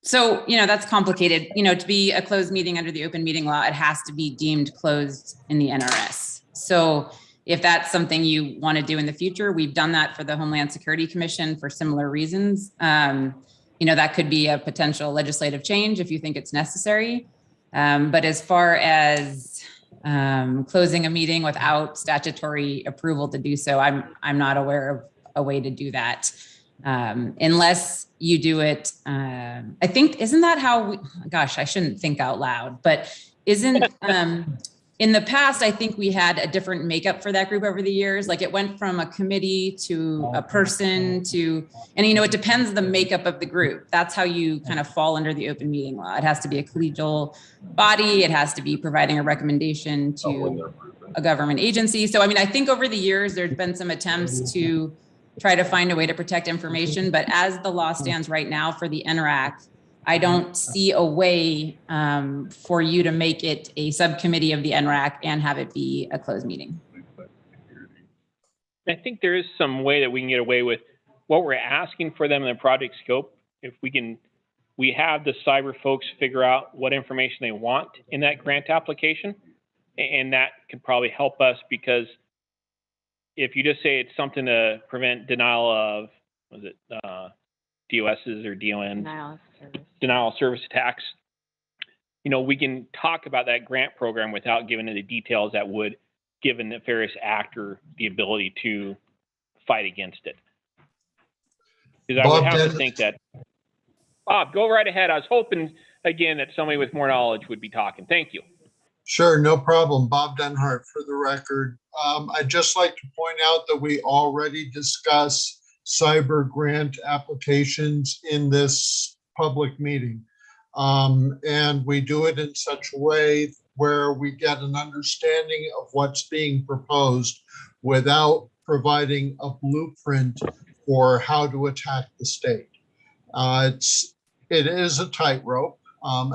So, that's complicated. To be a closed meeting under the open meeting law, it has to be deemed closed in the NRS. So if that's something you want to do in the future, we've done that for the Homeland Security Commission for similar reasons. That could be a potential legislative change if you think it's necessary. But as far as closing a meeting without statutory approval to do so, I'm not aware of a way to do that. Unless you do it, I think, isn't that how gosh, I shouldn't think out loud, but isn't, in the past, I think we had a different makeup for that group over the years. Like it went from a committee to a person to, and it depends on the makeup of the group. That's how you kind of fall under the open meeting law. It has to be a collegial body. It has to be providing a recommendation to a government agency. So, I think over the years, there's been some attempts to try to find a way to protect information, but as the law stands right now for the NRAC, I don't see a way for you to make it a subcommittee of the NRAC and have it be a closed meeting. I think there is some way that we can get away with what we're asking for them in the project scope. If we have the cyber folks figure out what information they want in that grant application, and that could probably help us, because if you just say it's something to prevent denial of, DOSs or DONs? Denial of service attacks. We can talk about that grant program without giving it the details that would give a nefarious actor the ability to fight against it. Because I would have to think that. Bob, go right ahead. I was hoping, again, that somebody with more knowledge would be talking. Thank you. Sure, no problem. Bob Denhart for the record. I'd just like to point out that we already discussed cyber grant applications in this public meeting. And we do it in such a way where we get an understanding of what's being proposed without providing a blueprint for how to attack the state. It is a tightrope,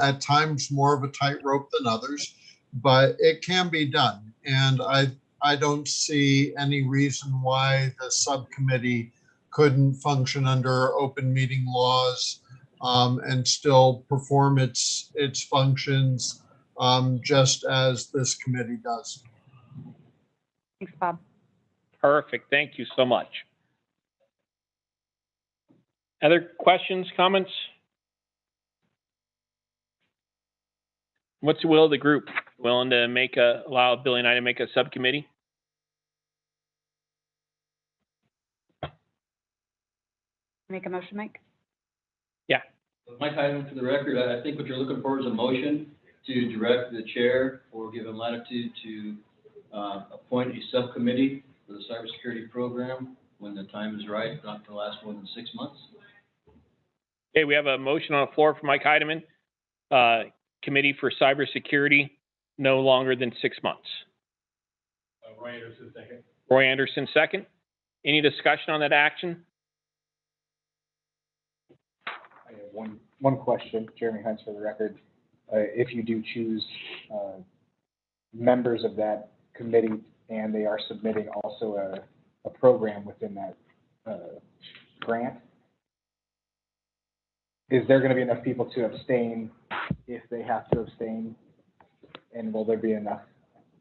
at times more of a tightrope than others, but it can be done. And I don't see any reason why the subcommittee couldn't function under open meeting laws and still perform its functions just as this committee does. Thanks, Bob. Perfect. Thank you so much. Other questions, comments? What's the will of the group? Willing to allow Billy and I to make a subcommittee? Make a motion, Mike? Yeah. Mike Hyman, for the record, I think what you're looking for is a motion to direct the chair or give him latitude to appoint a subcommittee for the cybersecurity program when the time is right, not to last more than 6 months. Okay, we have a motion on the floor for Mike Heidemann, Committee for Cybersecurity, no longer than 6 months. Roy Anderson, second. Roy Anderson, second. Any discussion on that action? I have one question, Jeremy Hines for the record. If you do choose members of that committee and they are submitting also a program within that grant, is there going to be enough people to abstain if they have to abstain? And will there be enough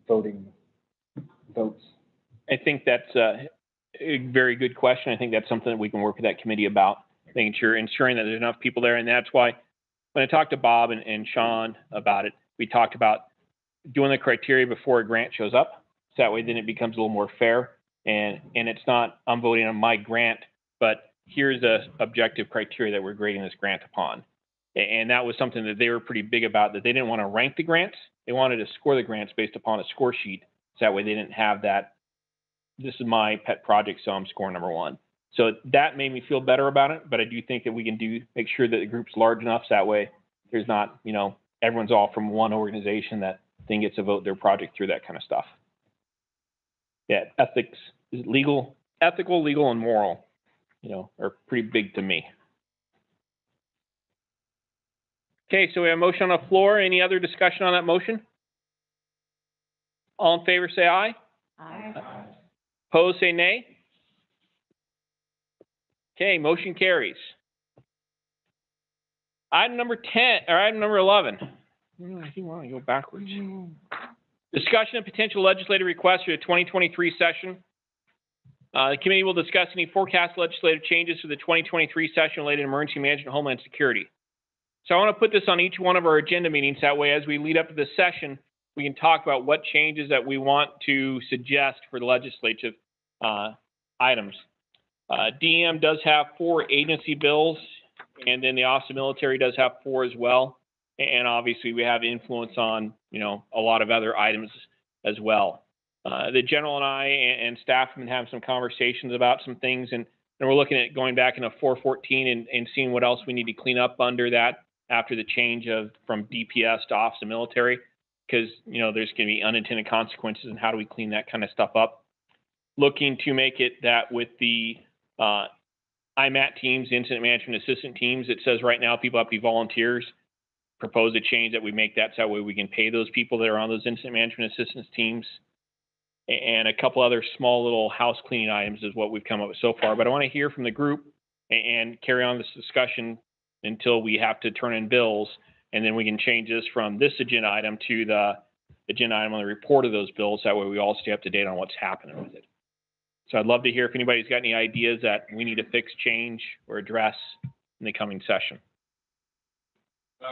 votes? I think that's a very good question. I think that's something that we can work with that committee about, ensuring that there's enough people there. And that's why when I talked to Bob and Sean about it, we talked about doing the criteria before a grant shows up. So that way then it becomes a little more fair. And it's not, I'm voting on my grant, but here's the objective criteria that we're grading this grant upon. And that was something that they were pretty big about, that they didn't want to rank the grants. They wanted to score the grants based upon a score sheet. So that way they didn't have that, this is my pet project, so I'm scoring number one. So that made me feel better about it. But I do think that we can make sure that the group's large enough so that way there's not, everyone's all from one organization that then gets to vote their project through, that kind of stuff. Yeah, ethics, ethical, legal, and moral, are pretty big to me. Okay, so we have a motion on the floor. Any other discussion on that motion? All in favor, say aye. Aye. Opposed, say nay. Okay, motion carries. Item number 11. I think we want to go backwards. Discussion of potential legislative requests for the 2023 session. The committee will discuss any forecast legislative changes for the 2023 session related to emergency management and homeland security. So I want to put this on each one of our agenda meetings. That way, as we lead up to this session, we can talk about what changes that we want to suggest for the legislative items. DEM does have 4 agency bills, and then the Office of Military does have 4 as well. And obviously, we have influence on, a lot of other items as well. The general and I and staff have been having some conversations about some things, and we're looking at going back into 414 and seeing what else we need to clean up under that after the change from DPS to Office of Military, because, there's going to be unintended consequences, and how do we clean that kind of stuff up? Looking to make it that with the IMAT teams, incident management assistant teams, it says right now people have to be volunteers. Propose a change that we make that so that way we can pay those people that are on those incident management assistance teams. and a couple other small little house cleaning items is what we've come up with so far. But I want to hear from the group and carry on this discussion until we have to turn in bills, and then we can change this from this agenda item to the agenda item on the report of those bills. That way we all stay up to date on what's happening with it. So I'd love to hear if anybody's got any ideas that we need to fix, change, or address in the coming session.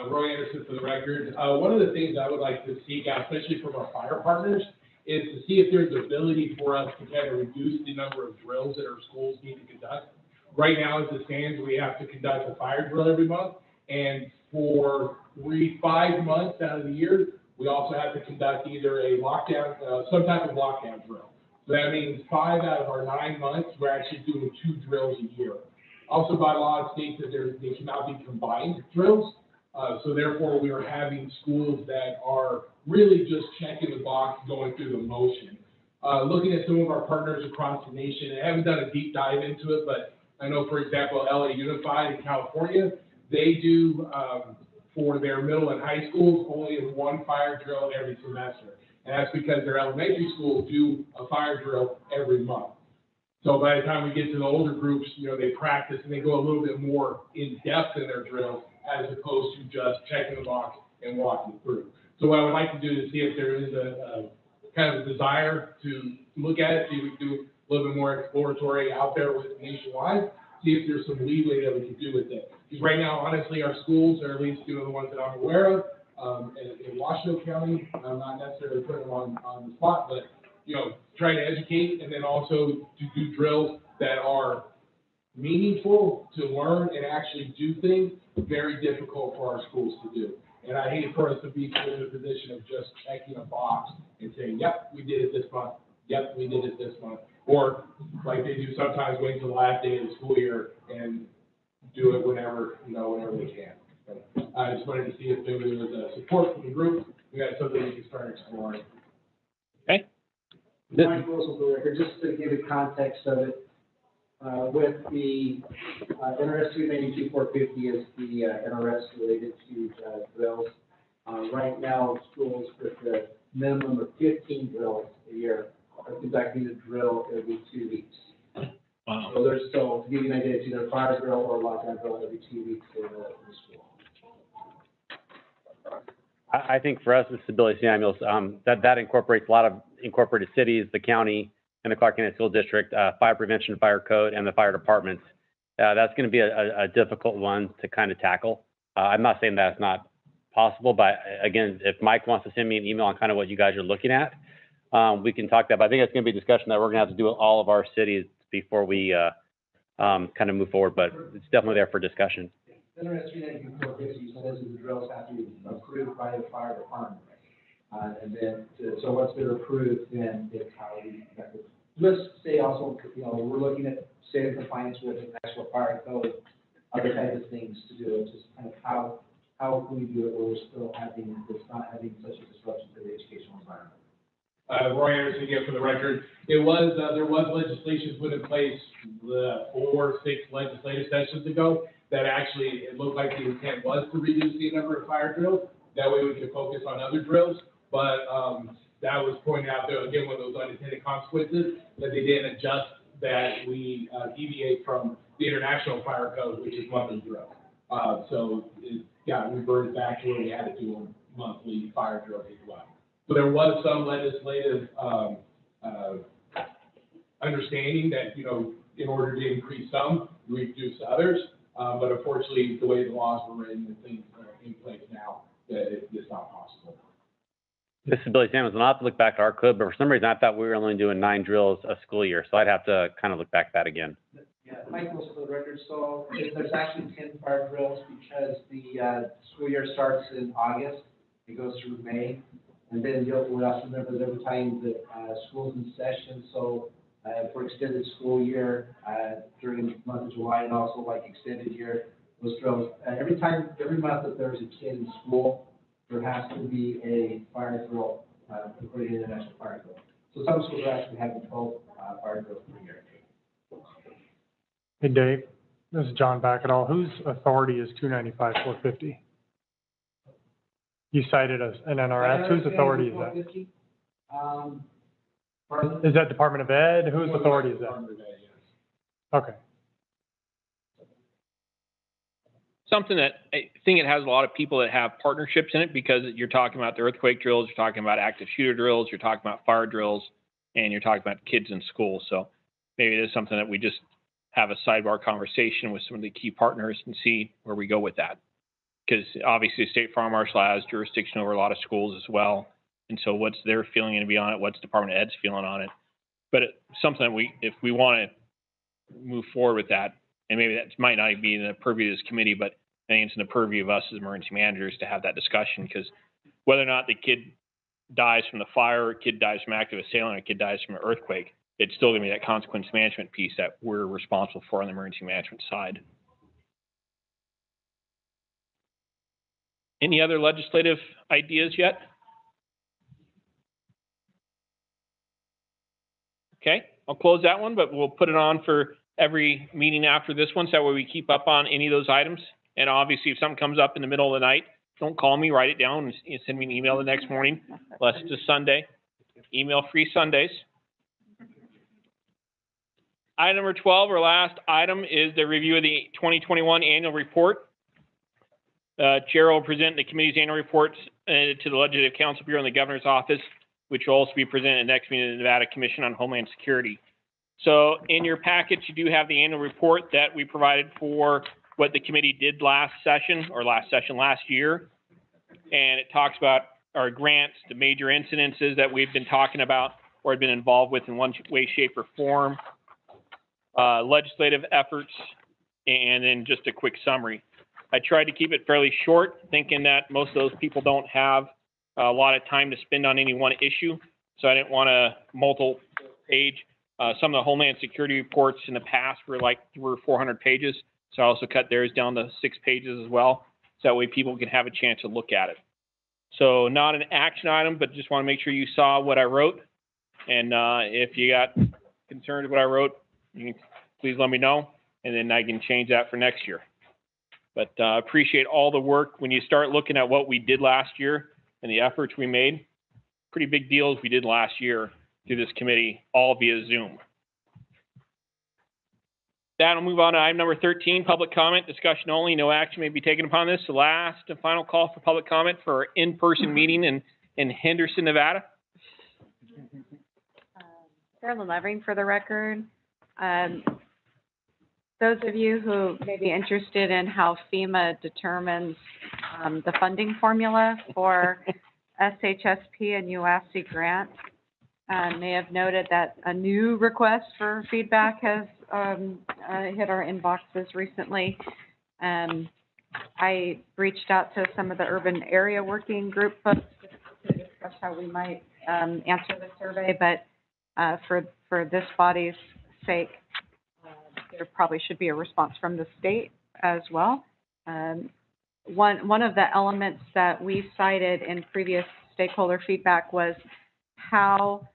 Roy Anderson for the record. One of the things I would like to seek out, especially from our fire partners, is to see if there's ability for us to kind of reduce the number of drills that our schools need to conduct. Right now, as it stands, we have to conduct a fire drill every month, and for 5 months out of the year, we also have to conduct either a lockdown, some type of lockdown drill. So that means 5 out of our 9 months, we're actually doing 2 drills a year. Also, by law, it states that they cannot be combined drills. So therefore, we are having schools that are really just checking the box, going through the motion. Looking at some of our partners across the nation, I haven't done a deep dive into it, but I know, for example, LA Unified in California, they do, for their middle and high schools, only 1 fire drill every semester. And that's because their elementary schools do a fire drill every month. So by the time we get to the older groups, they practice and they go a little bit more in depth in their drills, as opposed to just checking the box and walking through. So what I would like to do is see if there is a kind of a desire to look at it, see if we can do a little bit more exploratory out there with nationwide, see if there's some leeway that we can do with it. Because right now, honestly, our schools, or at least the ones that I'm aware of, in Washington County, I'm not necessarily putting them on the spot, but trying to educate and then also to do drills that are meaningful to learn and actually do things, very difficult for our schools to do. And I hate for us to be put in a position of just checking a box and saying, yep, we did it this month. Yep, we did it this month. Or like they do sometimes, wait until the last day of the school year and do it whenever they can. But I just wanted to see if there was support from the group. We got something we can start exploring. Okay. Mike Wilson for the record, just to give you context of it, with the NRS 292-450 is the NRS related to drills. Right now, schools with a minimum of 15 drills a year are conducting a drill every 2 weeks. Wow. So to give you an idea, it's either a fire drill or a lockdown drill every 2 weeks in the school. I think for us, this is Billy Samuels, that incorporates a lot of incorporated cities, the county, and the Clark County School District, fire prevention, fire code, and the fire departments. That's going to be a difficult one to kind of tackle. I'm not saying that's not possible, but again, if Mike wants to send me an email on kind of what you guys are looking at, we can talk that. But I think it's going to be a discussion that we're going to have to do with all of our cities before we kind of move forward. But it's definitely there for discussion. NRS 292-450 says that the drills have to be approved by the fire department. And then, so once they're approved, then it's how we conduct it. Let's say also, we're looking at state of compliance with the National Fire Code, other types of things to do it, just kind of how can we do it where we're still having, it's not having such a disruption to the educational environment. Roy Anderson again for the record. There was legislation put in place 4 or 6 legislative sessions ago that actually, it looked like the intent was to reduce the number of fire drills. That way we could focus on other drills. But that was pointed out there, again, one of those unintended consequences, that they didn't adjust that we deviate from the International Fire Code, which is monthly drill. So it got reverted back to where we had to do a monthly fire drill as well. So there was some legislative understanding that, in order to increase some, we reduce others. But unfortunately, the way the laws were written and things are in place now, that it's not possible. This is Billy Samuels, and I'll have to look back at our code, but for some reason I thought we were only doing 9 drills a school year, so I'd have to kind of look back at that again. Yeah, Mike Wilson for the record. So there's actually 10 fire drills because the school year starts in August. It goes through May. And then we also remember that every time that school's in session, so for extended school year during the month of July and also like extended year, those drills, every month that there's a kid in school, there has to be a fire drill according to the National Fire Code. So some schools are actually having 12 fire drills per year. Hey, Dave, this is John Backetall. Whose authority is 295-450? You cited an NRS. Whose authority is that? Is that Department of Ed? Whose authority is that? Okay. Something that I think it has a lot of people that have partnerships in it, because you're talking about the earthquake drills, you're talking about active shooter drills, you're talking about fire drills, and you're talking about kids in school. So maybe it is something that we just have a sidebar conversation with some of the key partners and see where we go with that. Because obviously State Fire Marshal has jurisdiction over a lot of schools as well. And so what's their feeling going to be on it? What's Department of Ed's feeling on it? But it's something that if we want to move forward with that, and maybe that might not be in the purview of this committee, but I think it's in the purview of us as emergency managers to have that discussion, because whether or not the kid dies from the fire, a kid dies from active assailant, or a kid dies from an earthquake, it's still going to be that consequence management piece that we're responsible for on the emergency management side. Any other legislative ideas yet? Okay, I'll close that one, but we'll put it on for every meeting after this one, so that way we keep up on any of those items. And obviously, if something comes up in the middle of the night, don't call me, write it down, and send me an email the next morning, unless it's a Sunday. Email-free Sundays. Item number 12, our last item, is the review of the 2021 annual report. Chair will present the committee's annual reports to the Legislative Council Bureau and the Governor's Office, which will also be presented at the next meeting of the Nevada Commission on Homeland Security. So in your package, you do have the annual report that we provided for what the committee did last year. And it talks about our grants, the major incidences that we've been talking about or have been involved with in one way, shape, or form, legislative efforts, and then just a quick summary. I tried to keep it fairly short, thinking that most of those people don't have a lot of time to spend on any one issue. So I didn't want a multiple-page. Some of the Homeland Security reports in the past were like 300 or 400 pages. So I also cut theirs down to 6 pages as well. So that way people can have a chance to look at it. So not an action item, but just want to make sure you saw what I wrote. And if you got concerned with what I wrote, you can please let me know, and then I can change that for next year. But appreciate all the work. When you start looking at what we did last year and the efforts we made, pretty big deals we did last year through this committee, all via Zoom. That'll move on to item number 13, public comment, discussion only. No action may be taken upon this. The last and final call for public comment for our in-person meeting in Henderson, Nevada. Carolyn Levering for the record. Those of you who may be interested in how FEMA determines the funding formula for SHSP and UASC grants may have noted that a new request for feedback has hit our inboxes recently. I reached out to some of the urban area working group folks to discuss how we might answer the survey, but for this body's sake, there probably should be a response from the state as well. One of the elements that we cited in previous stakeholder feedback was how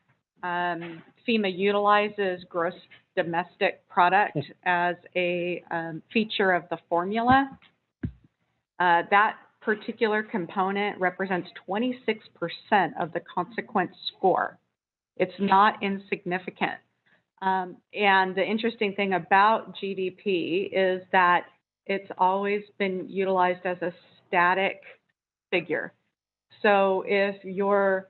FEMA utilizes gross domestic product as a feature of the formula. That particular component represents 26% of the consequence score. It's not insignificant. And the interesting thing about GDP is that it's always been utilized as a static figure. So if your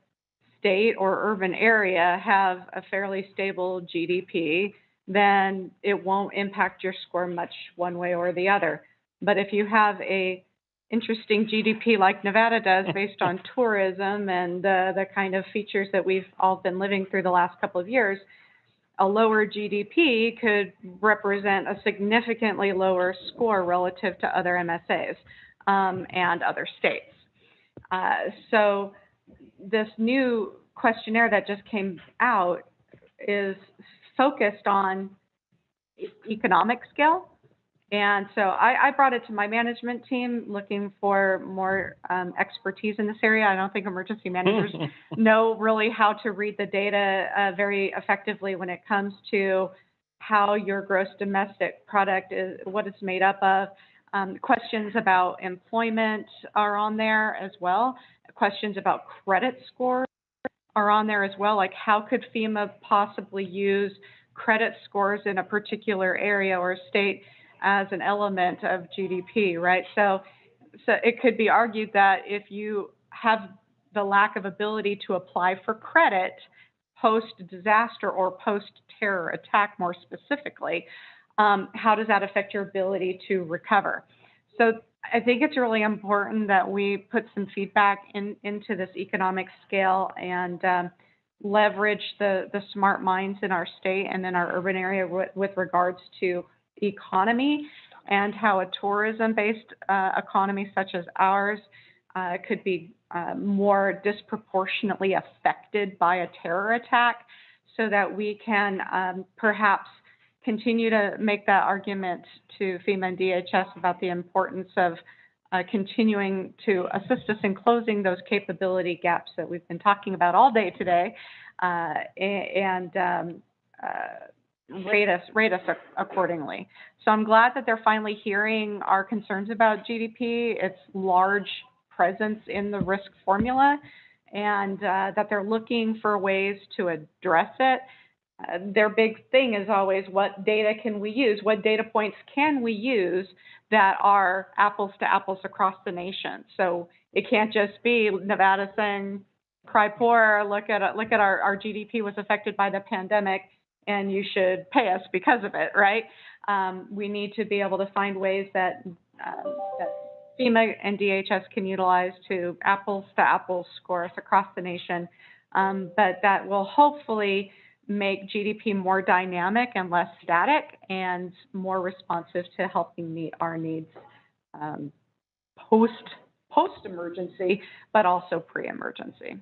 state or urban area have a fairly stable GDP, then it won't impact your score much one way or the other. But if you have a interesting GDP like Nevada does based on tourism and the kind of features that we've all been living through the last couple of years, a lower GDP could represent a significantly lower score relative to other MSAs and other states. So this new questionnaire that just came out is focused on economic scale. And so I brought it to my management team looking for more expertise in this area. I don't think emergency managers know really how to read the data very effectively when it comes to how your gross domestic product is, what it's made up of. Questions about employment are on there as well. Questions about credit score are on there as well, like how could FEMA possibly use credit scores in a particular area or state as an element of GDP, right? So it could be argued that if you have the lack of ability to apply for credit post-disaster or post-terror attack more specifically, how does that affect your ability to recover? So I think it's really important that we put some feedback into this economic scale and leverage the smart minds in our state and in our urban area with regards to economy and how a tourism-based economy such as ours could be more disproportionately affected by a terror attack, so that we can perhaps continue to make that argument to FEMA and DHS about the importance of continuing to assist us in closing those capability gaps that we've been talking about all day today, and rate us accordingly. So I'm glad that they're finally hearing our concerns about GDP, its large presence in the risk formula, and that they're looking for ways to address it. Their big thing is always, what data can we use? What data points can we use that are apples to apples across the nation? So it can't just be Nevada saying, cry poor, look at our GDP was affected by the pandemic and you should pay us because of it, right? We need to be able to find ways that FEMA and DHS can utilize to apples score us across the nation, but that will hopefully make GDP more dynamic and less static and more responsive to helping meet our needs post-emergency, but also pre-emergency.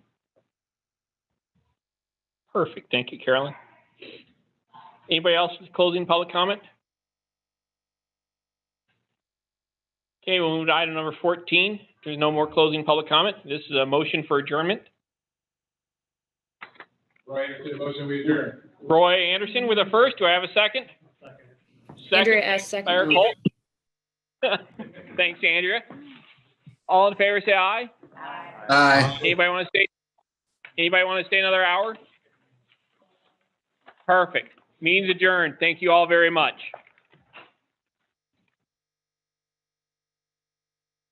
Perfect. Thank you, Carolyn. Anybody else with closing public comment? Okay, we'll move to item number 14. There's no more closing public comment. This is a motion for adjournment. Roy Anderson, motion we adjourn. Roy Anderson with a first. Do I have a second? Second. Andrea S. second. Claire Colt. Thanks, Andrea. All in favor, say aye. Aye. Anybody want to stay another hour? Perfect. Meeting's adjourned. Thank you all very much.